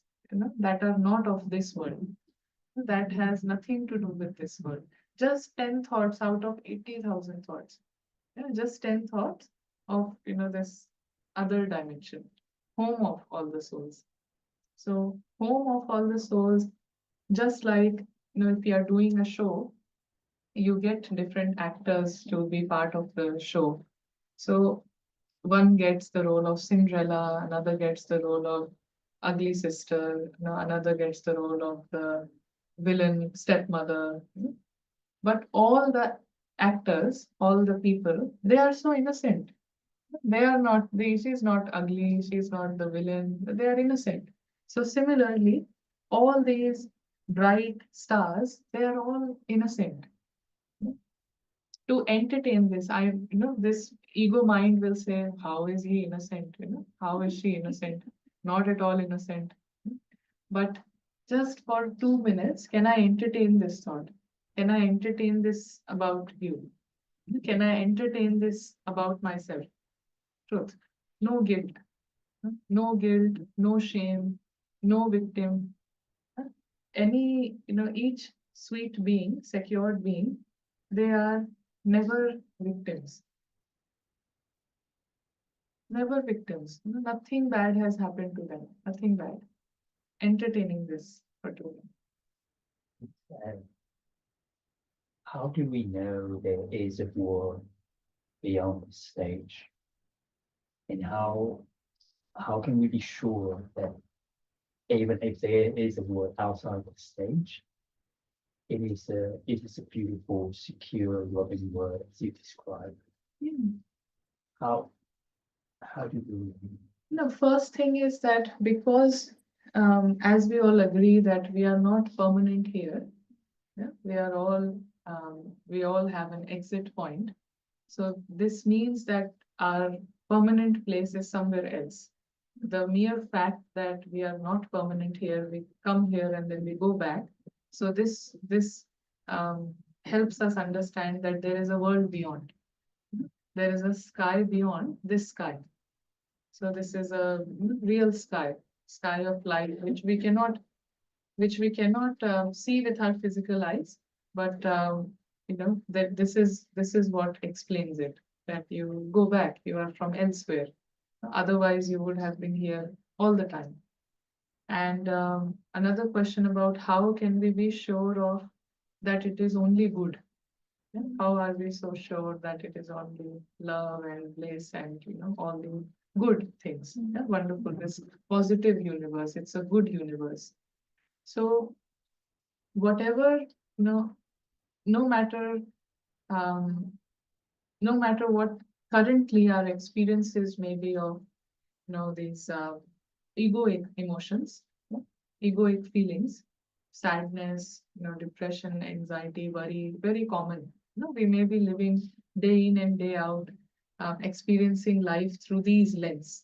that are not of this world. That has nothing to do with this world. Just 10 thoughts out of 80,000 thoughts. Just 10 thoughts of, this other dimension, home of all the souls. So, home of all the souls, just like, if you are doing a show, you get different actors to be part of the show. So, one gets the role of Cinderella, another gets the role of ugly sister, another gets the role of the villain stepmother. But all the actors, all the people, they are so innocent. They are not, she's not ugly, she's not the villain, they are innocent. So similarly, all these bright stars, they are all innocent. To entertain this, this ego mind will say, how is he innocent? How is she innocent? Not at all innocent. But just for 2 minutes, can I entertain this thought? Can I entertain this about you? Can I entertain this about myself? Truth. No guilt. No guilt, no shame, no victim. Any, each sweet being, secured being, they are never victims. Never victims. Nothing bad has happened to them. Nothing bad. Entertaining this for 2 minutes. And how do we know there is a world beyond the stage? And how can we be sure that even if there is a world outside the stage, it is a beautiful, secure, loving world as you describe? Hmm. How how do we The first thing is that because, as we all agree that we are not permanent here, yeah, we all have an exit point. So this means that our permanent place is somewhere else. The mere fact that we are not permanent here, we come here and then we go back. So this helps us understand that there is a world beyond. There is a sky beyond this sky. So this is a real sky, sky of light, which we cannot see with our physical eyes, but that this is what explains it. That you go back, you are from elsewhere. Otherwise, you would have been here all the time. And another question about how can we be sure of that it is only good? Yeah, how are we so sure that it is only love and bliss and all the good things? Yeah, wonderful. This positive universe. It's a good universe. So whatever, no matter no matter what currently our experiences may be of, these egoic emotions, egoic feelings, sadness, depression, anxiety, worry, very common. We may be living day in and day out, experiencing life through these lens.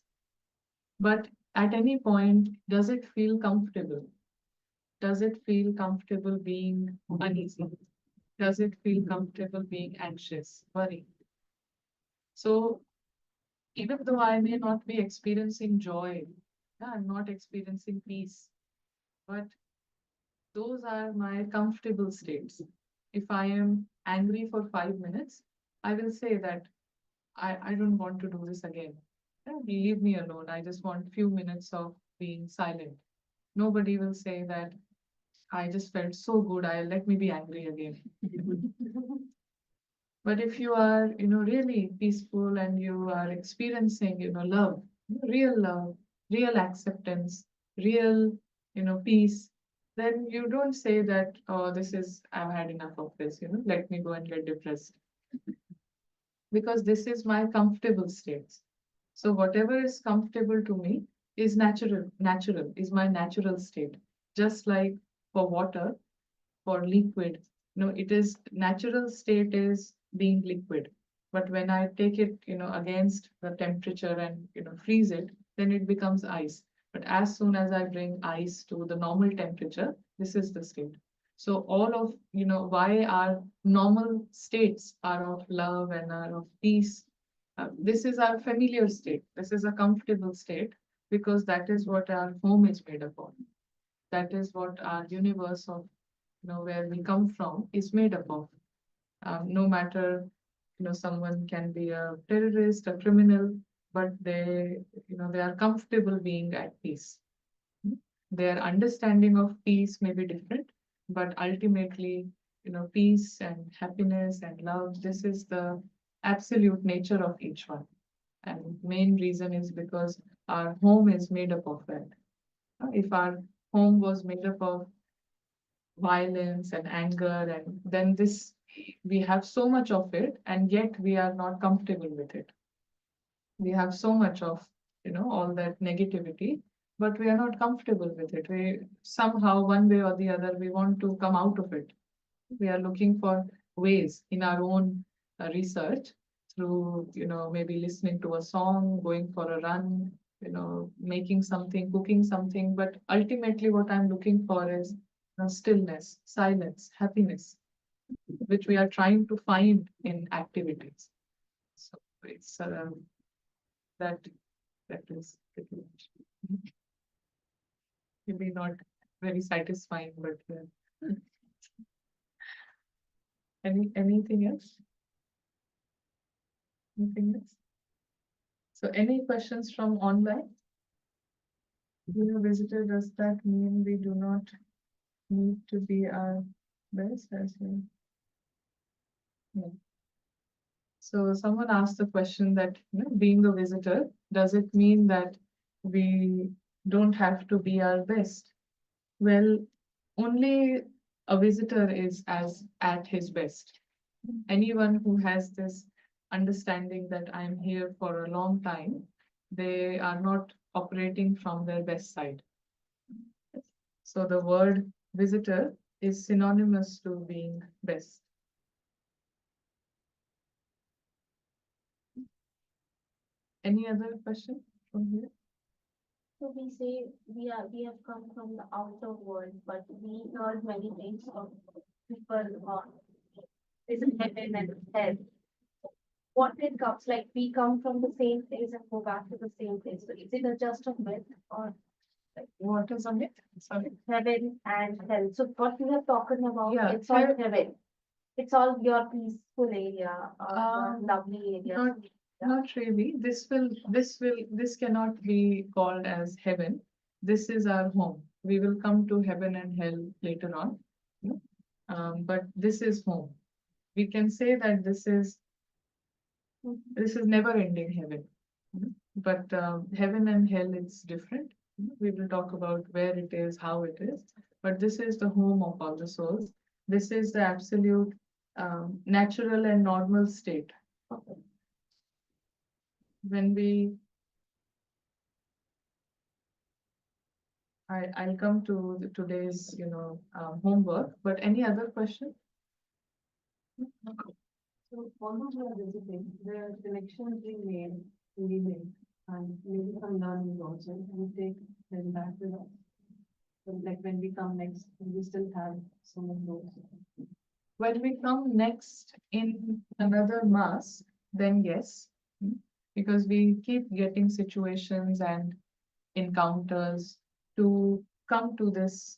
But at any point, does it feel comfortable? Does it feel comfortable being uneasy? Does it feel comfortable being anxious, worried? So even though I may not be experiencing joy, yeah, I'm not experiencing peace, but those are my comfortable states. If I am angry for 5 minutes, I will say that I don't want to do this again. Yeah, leave me alone. I just want few minutes of being silent. Nobody will say that I just felt so good. I let me be angry again. But if you are, really peaceful and you are experiencing, love, love, real acceptance, real, peace, then you don't say that, oh, I've had enough of this, let me go and get depressed. Because this is my comfortable state. So whatever is comfortable to me is is my natural state. Just like for water, for liquid, it is natural state is being liquid. But when I take it, against the temperature and, freeze it, then it becomes ice. But as soon as I bring ice to the normal temperature, this is the state. So all of, why our normal states are of love and are of peace. This is our familiar state. This is a comfortable state because that is what our home is made up of. That is what our universe of, where we come from is made up of. No matter, someone can be a terrorist, a criminal, but they are comfortable being at peace. Their understanding of peace may be different, but ultimately, peace and happiness and love, this is the absolute nature of each one. And main reason is because our home is made up of that. If our home was made up of violence and anger, and then this we have so much of it, and yet we are not comfortable with it. We have so much of, all that negativity, but we are not comfortable with it. We somehow, one way or the other, we want to come out of it. We are looking for ways in our own research through, maybe listening to a song, going for a run, making something, cooking something. But ultimately, what I'm looking for is stillness, silence, happiness, which we are trying to find in activities. So it's that that is pretty much maybe not very satisfying, but anything else? Anything else? So any questions from online? Visitor, does that mean we do not need to be our best as well? Yeah. So someone asked the question that, being a visitor, does it mean that we don't have to be our best? Well, only a visitor is as at his best. Anyone who has this understanding that I'm here for a long time, they are not operating from their best side. So the word visitor is synonymous to being best. Any other question from here? So we say we have come from the outer world, but we heard many things of people is heaven and hell. What it comes like we come from the same place and go back to the same place. So is it just a myth or What is a myth? Sorry. heaven and hell? So what we are talking about, Yeah, it's all heaven. It's all your peaceful area, lovely area. Not really. This cannot be called as heaven. This is our home. We will come to heaven and hell later on. But this is home. We can say that this is never ending heaven. But heaven and hell is different. We will talk about where it is, how it is. But this is the home of all the souls. This is the absolute natural and normal state. When we, I'll come to today's, homework, but any other question? So although we are visiting, there are connections we made, living, and maybe some learning also, we take them back with us. So like when we come next, we still have some of those. When we come next in another mass, then yes, because we keep getting situations and encounters to come to this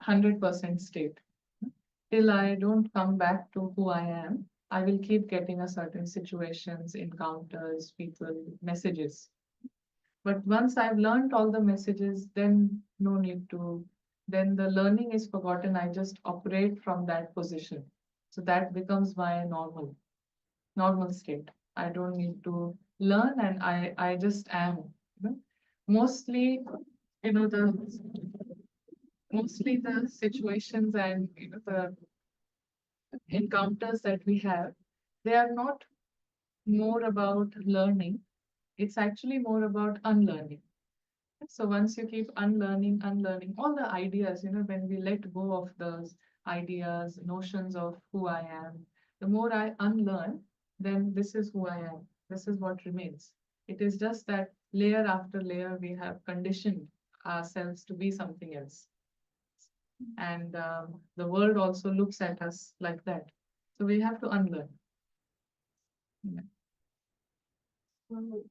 100% state. Till I don't come back to who I am, I will keep getting a certain situations, encounters, people, messages. But once I've learned all the messages, then no need to, then the learning is forgotten. I just operate from that position. So that becomes my normal state. I don't need to learn and I just am. You know? Mostly, you know, the mostly the situations and the encounters that we have, they are not more about learning. It's actually more about unlearning. So once you keep unlearning all the ideas, when we let go of those ideas, notions of who I am, the more I unlearn, then this is who I am. This is what remains. It is just that layer after layer, we have conditioned ourselves to be something else. And the world also looks at us like that. So we have to unlearn. Yeah.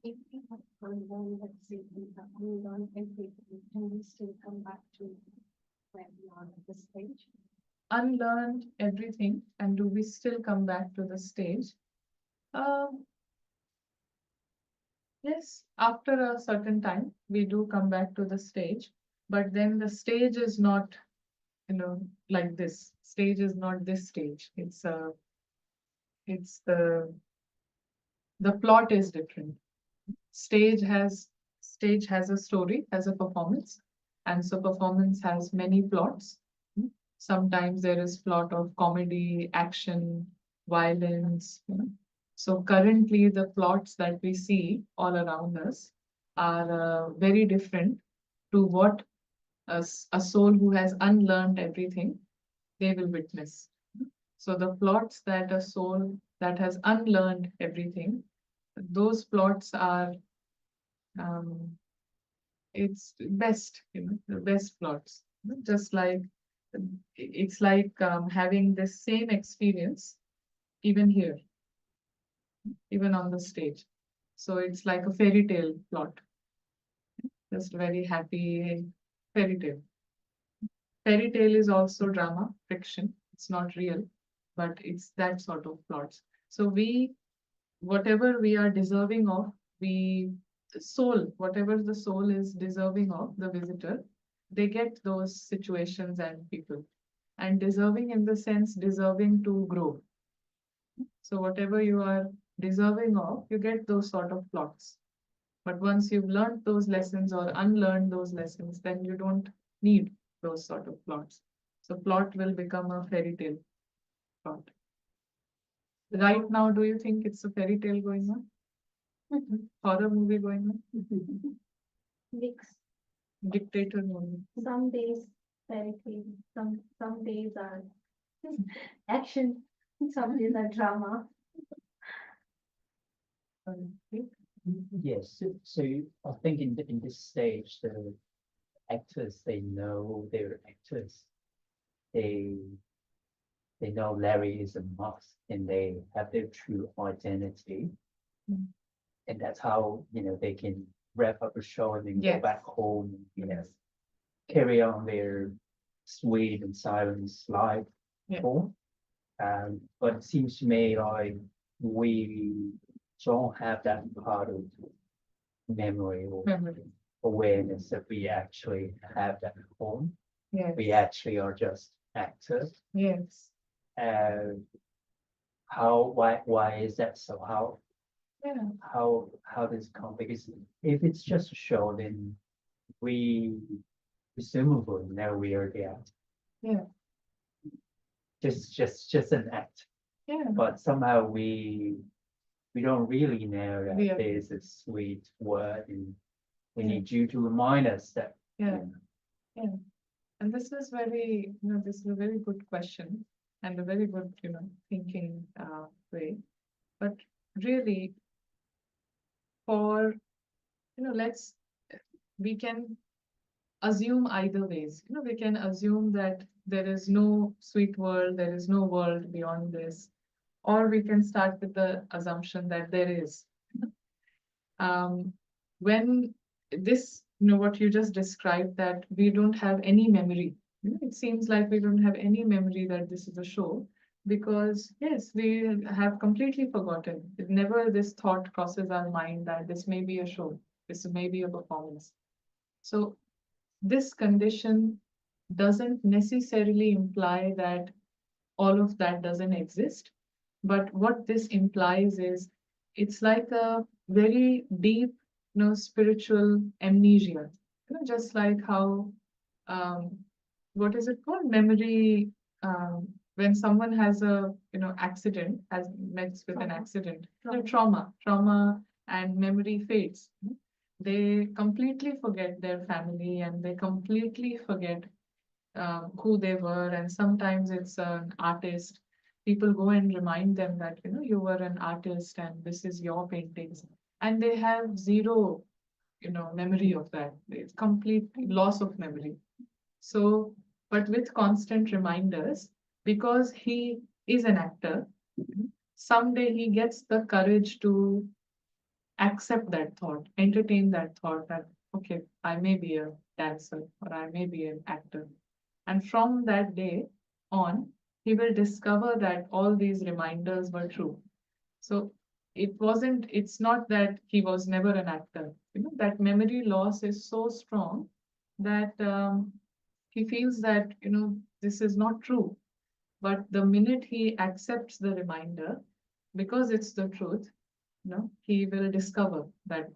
If we have unlearned, let's say we have unlearned everything, can we still come back to where we are at this stage? Unlearned everything, and do we still come back to the stage? Yes, after a certain time, we do come back to the stage, but then the stage is not, like this. Stage is not this stage. It's the plot is different. Stage has a story, has a performance, and so performance has many plots. Sometimes there is plot of comedy, action, violence. So currently the plots that we see all around us are very different to what a soul who has unlearned everything, they will witness. So the plots that a soul that has unlearned everything, those plots are it's best, the best plots. Just like it's like having the same experience even here, even on the stage. So it's like a fairy tale plot, just very happy fairy tale. Fairy tale is also drama, fiction. It's not real, but it's that sort of plots. So whatever we are deserving of, whatever the soul is deserving of, the visitor, they get those situations and people. And deserving in the sense, deserving to grow. So whatever you are deserving of, you get those sort of plots. But once you've learned those lessons or unlearned those lessons, then you don't need those sort of plots. So plot will become a fairy tale plot. Right now, do you think it's a fairy tale going on? Horror movie going on? Mix. Dictator movie. Some days fairy tale, some days are action, some days are drama. Okay. Yes, so I think in this stage, the actors, they know they're actors. They know Larry is a mask and they have their true identity. Mm. And that's how, they can wrap up a show and then go Yes. back home, Yes. carry on their sweet and silent life. Yeah. But it seems to me like we don't have that part of memory or Memory. awareness that we actually have that at home. Yes. We actually are just actors. Yes. Why is that so? Yeah. How does it come? Because if it's just a show, then we presumably know we are the actor. Yeah. Just an act. Yeah, but somehow we don't really know that Yeah. there's a sweet word, and we Yeah. need you to remind us that. yeah, yeah. And this is this is a very good question and a very good, thinking way. But really, for, let's, we can assume either ways. We can assume that there is no sweet world, there is no world beyond this, or we can start with the assumption that there is. Um, when this, what you just described, that we don't have any memory. It seems like we don't have any memory that this is a show, because yes, we have completely forgotten. It never this thought crosses our mind that this may be a show, this may be a performance. So this condition doesn't necessarily imply that all of that doesn't exist. But what this implies is it's like a very deep, spiritual amnesia. Just like how, um, what is it called? Memory. When someone has a, accident, has met with an accident, trauma, and memory fades. They completely forget their family, and they completely forget who they were. And sometimes it's an artist. People go and remind them that, you were an artist and this is your paintings. And they have zero, memory of that. It's complete loss of memory. So, but with constant reminders, because he is an actor, someday he gets the courage to accept that thought, entertain that thought that, okay, I may be a dancer or I may be an actor. And from that day on, he will discover that all these reminders were true. So it's not that he was never an actor. That memory loss is so strong that he feels that, this is not true. But the minute he accepts the reminder, because it's the truth, he will discover that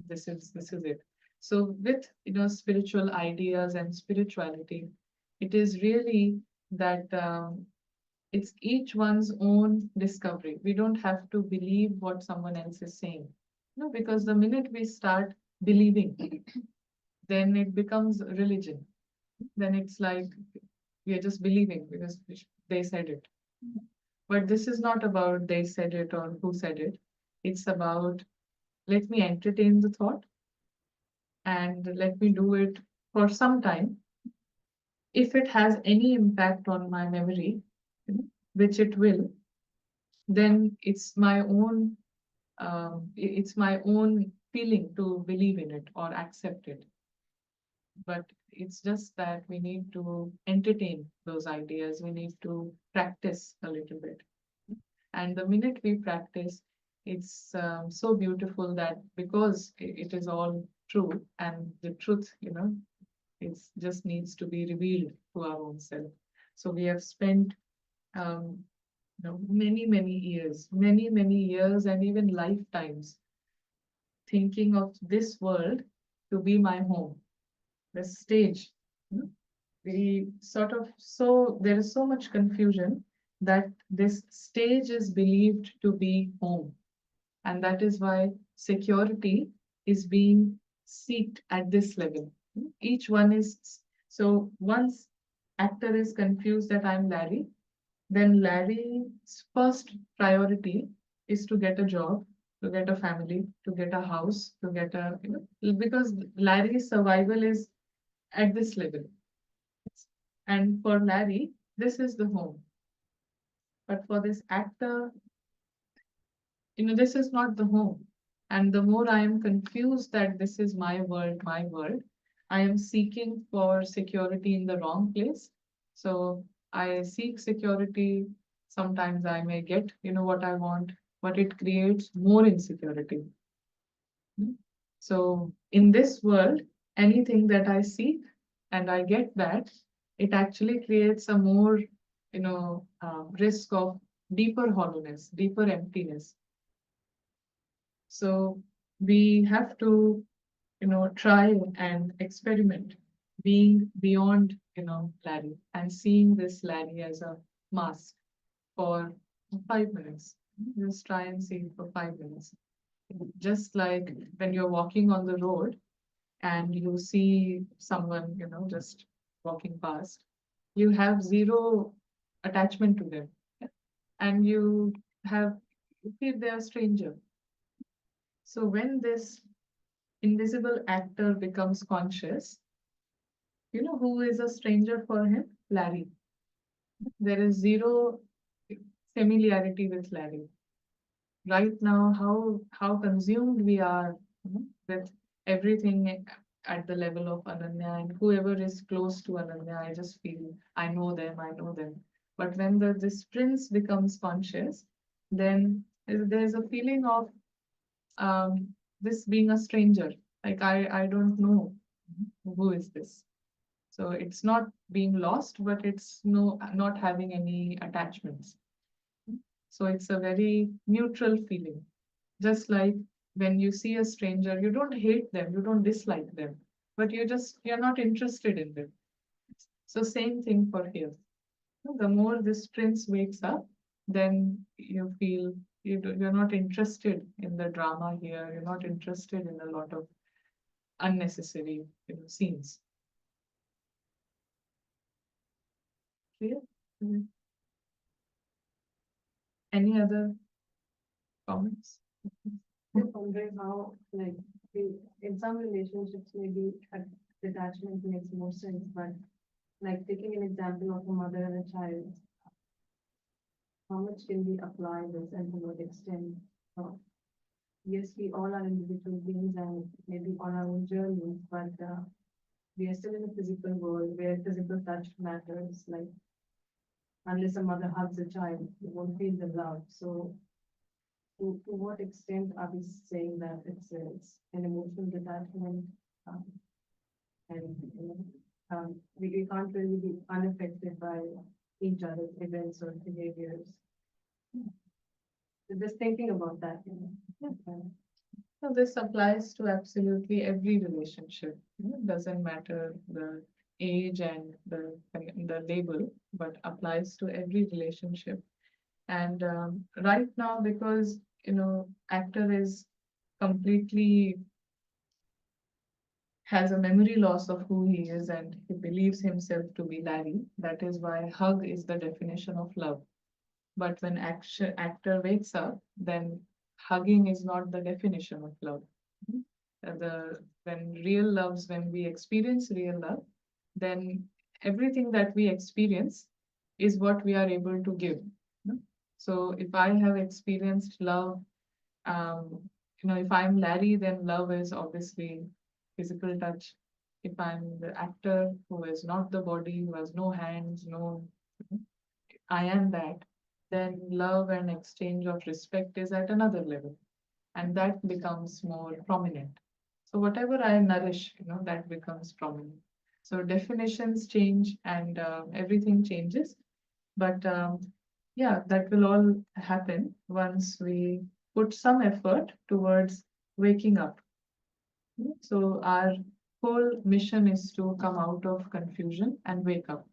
this is it. So with, spiritual ideas and spirituality, it is really that it's each one's own discovery. We don't have to believe what someone else is saying. Because the minute we start believing, then it becomes religion. Then it's like we are just believing because they said it. But this is not about they said it or who said it. It's about, let me entertain the thought and let me do it for some time. If it has any impact on my memory, which it will, then it's my own feeling to believe in it or accept it. But it's just that we need to entertain those ideas. We need to practice a little bit. And the minute we practice, it's so beautiful that because it is all true, and the truth, it just needs to be revealed to our own self. So we have spent many years and even lifetimes thinking of this world to be my home, the stage. We sort of, so there is so much confusion that this stage is believed to be home. And that is why security is being sought at this level. Each one is, so once actor is confused that I'm Larry, then Larry's first priority is to get a job, to get a family, to get a house, to get a, because Larry's survival is at this level. And for Larry, this is the home. But for this actor, this is not the home. And the more I am confused that this is my world, I am seeking for security in the wrong place. So I seek security. Sometimes I may get, what I want, but it creates more insecurity. So in this world, anything that I seek and I get that, it actually creates a more, risk of deeper hollowness, deeper emptiness. So we have to, try and experiment being beyond, Larry, and seeing this Larry as a mask for 5 minutes. Just try and see for 5 minutes. Just like when you're walking on the road and you see someone, just walking past, you have zero attachment to them. Yeah? And you feel they're a stranger. So when this invisible actor becomes conscious, who is a stranger for him? Larry. There is zero familiarity with Larry. Right now, how consumed we are, with everything at the level of Ananya, and whoever is close to Ananya, I just feel I know them, I know them. But when this prince becomes conscious, then there's a feeling of this being a stranger. Like I don't know who is this. So it's not being lost, but it's not having any attachments. So it's a very neutral feeling. Just like when you see a stranger, you don't hate them, you don't dislike them, but you're not interested in them. So same thing for here. The more this prince wakes up, then you feel you're not interested in the drama here. You're not interested in a lot of unnecessary, scenes. Clear? Mhm. Any other comments? Just wondering how, like, in some relationships, maybe detachment makes more sense, but like taking an example of a mother and a child, how much can we apply this and to what extent? Uh, yes, we all are individual beings and maybe on our own journeys, but we are still in a physical world where physical touch matters. Like, unless a mother hugs a child, you won't feel the love. So, to what extent are we saying that it's an emotional detachment? Um, and we can't really be unaffected by each other's events or behaviors. So just thinking about that. So this applies to absolutely every relationship. It doesn't matter the age and the label, but applies to every relationship. And right now, because actor is completely has a memory loss of who he is, and he believes himself to be Larry. That is why hug is the definition of love. But when actor wakes up, then hugging is not the definition of love. When we experience real love, then everything that we experience is what we are able to give. So if I have experienced love, if I'm Larry, then love is obviously physical touch. If I'm the actor who is not the body, who has no hands, no, I am that, then love and exchange of respect is at another level, and that becomes more prominent. So whatever I nourish, that becomes prominent. So definitions change and everything changes, but yeah, that will all happen once we put some effort towards waking up. So our whole mission is to come out of confusion and wake up.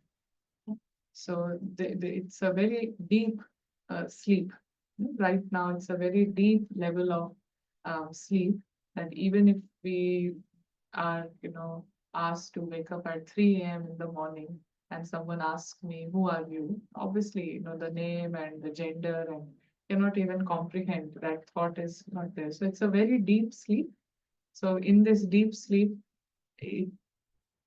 So it's a very deep sleep. Right now, it's a very deep level of sleep that even if we are, asked to wake up at 3 a.m. in the morning, and someone asks me, "Who are you?" Obviously, the name and the gender, and cannot even comprehend that thought is not there. So it's a very deep sleep. So in this deep sleep, it,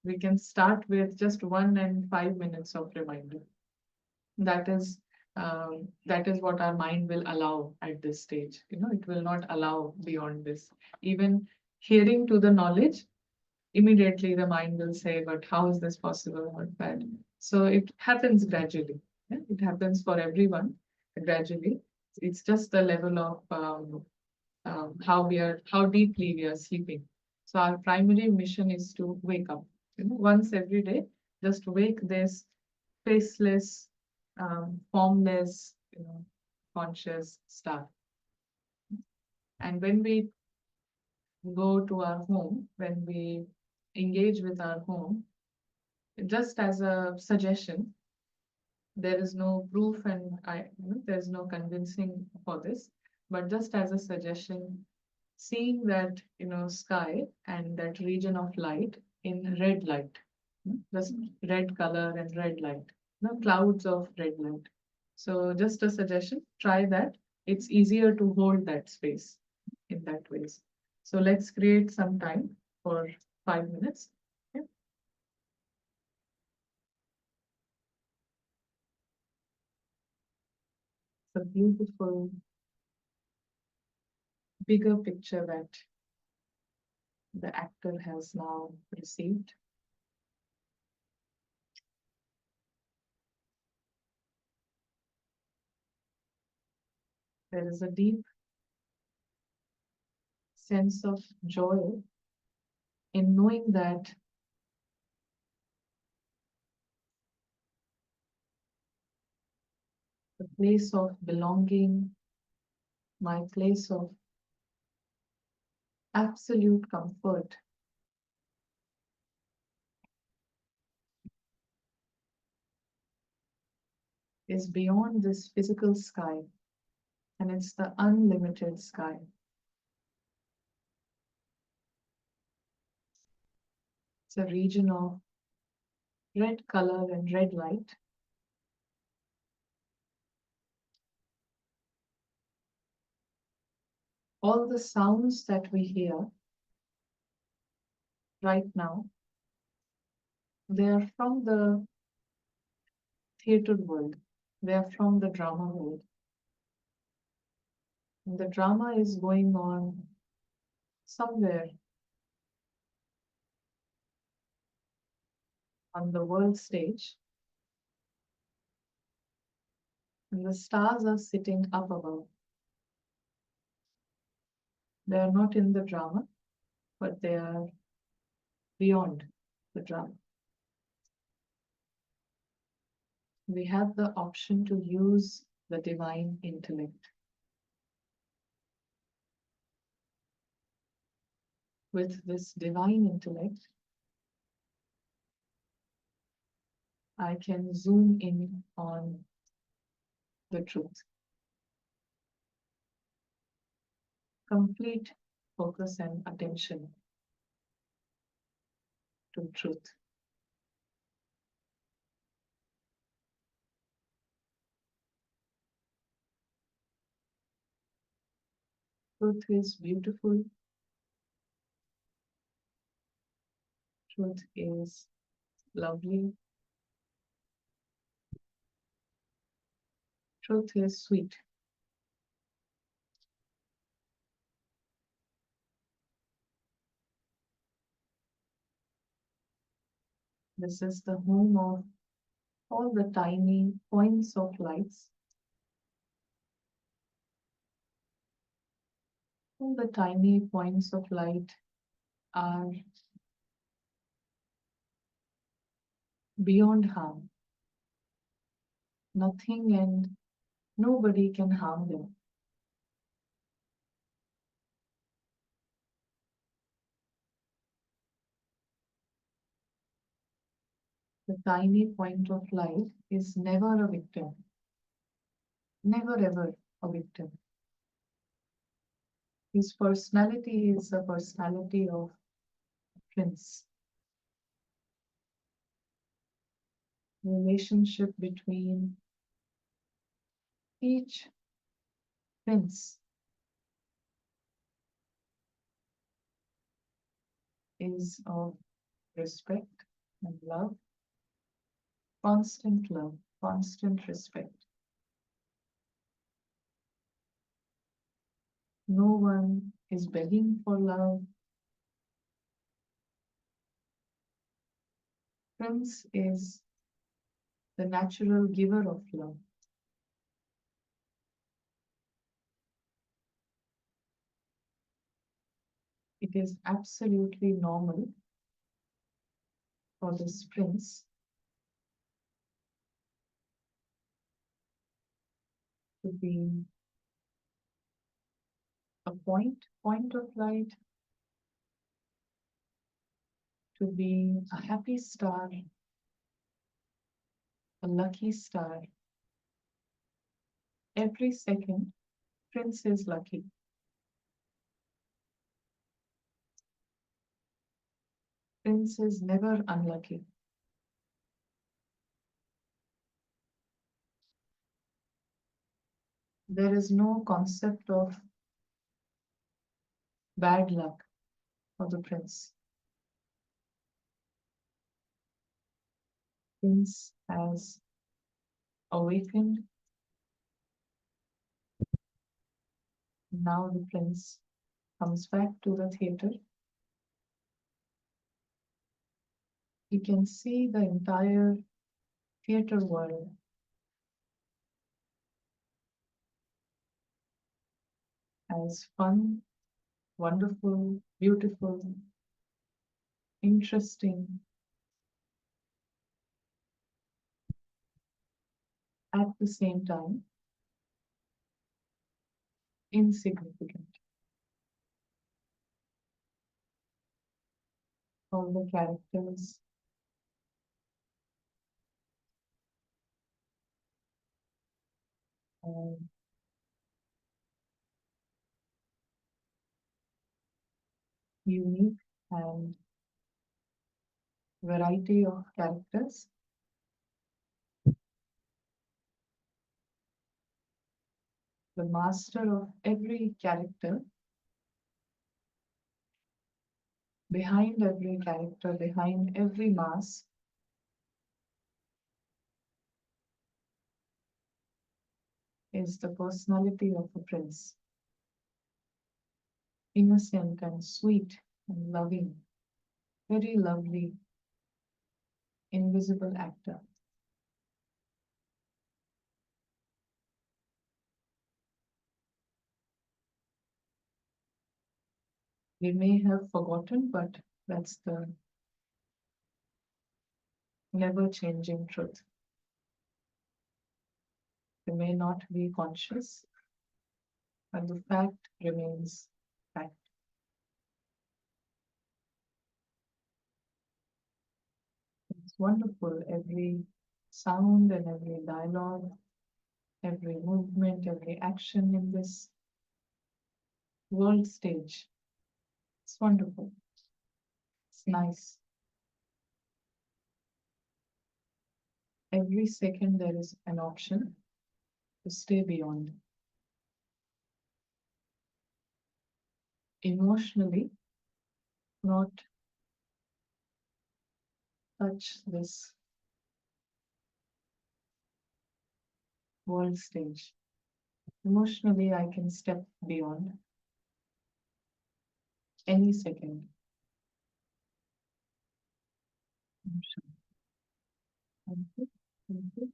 we can start with just 1 and 5 minutes of reminder. That is what our mind will allow at this stage. It will not allow beyond this. Even hearing to the knowledge, immediately the mind will say, but how is this possible or that? So it happens gradually. Yeah? It happens for everyone gradually. It's just the level of how deeply we are sleeping. So our primary mission is to wake up. Once every day, just wake this faceless, formless, conscious star. And when we go to our home, when we engage with our home, just as a suggestion, There is no proof, and there's no convincing for this, but just as a suggestion, seeing that sky and that region of light in red light, just red color and red light, clouds of red light. So just a suggestion, try that. It's easier to hold that space in that ways. So let's create some time for 5 minutes. Okay? It's a beautiful bigger picture that the actor has now received. There is a deep sense of joy in knowing that the place of belonging, my place of absolute comfort, is beyond this physical sky, and it's the unlimited sky. It's a region of red color and red light. All the sounds that we hear right now, they are from the theater world. They are from the drama world. And the drama is going on somewhere on the world stage, and the stars are sitting up above. They are not in the drama, but they are beyond the drama. We have the option to use the divine intellect. With this divine intellect, I can zoom in on the truth. Complete focus and attention to truth. Truth is beautiful. Truth is lovely. Truth is sweet. This is the home of all the tiny points of lights. All the tiny points of light are beyond harm. Nothing and nobody can harm them. The tiny point of light is never a victim. Never ever a victim. His personality is a personality of prince. Relationship between each prince is of respect and love, constant love, constant respect. No one is begging for love. Prince is the natural giver of love. It is absolutely normal for this prince to be a point of light, to be a happy star, a lucky star. Every second, Prince is lucky. Prince is never unlucky. There is no concept of bad luck for the prince. Prince has awakened. Now the prince comes back to the theater. He can see the entire theater world as fun, wonderful, beautiful, interesting, at the same time, insignificant. All the characters are unique and variety of characters. The master of every character, behind every character, behind every mask, is the personality of a prince. Innocent and sweet and loving, very lovely, invisible actor. We may have forgotten, but that's the never changing truth. We may not be conscious, but the fact remains fact. It's wonderful. Every sound and every dialogue, every movement, every action in this world stage. It's wonderful. It's nice. Every second there is an option to stay beyond. Emotionally, not touch this world stage. Emotionally, I can step beyond any second. Thank you. Thank you.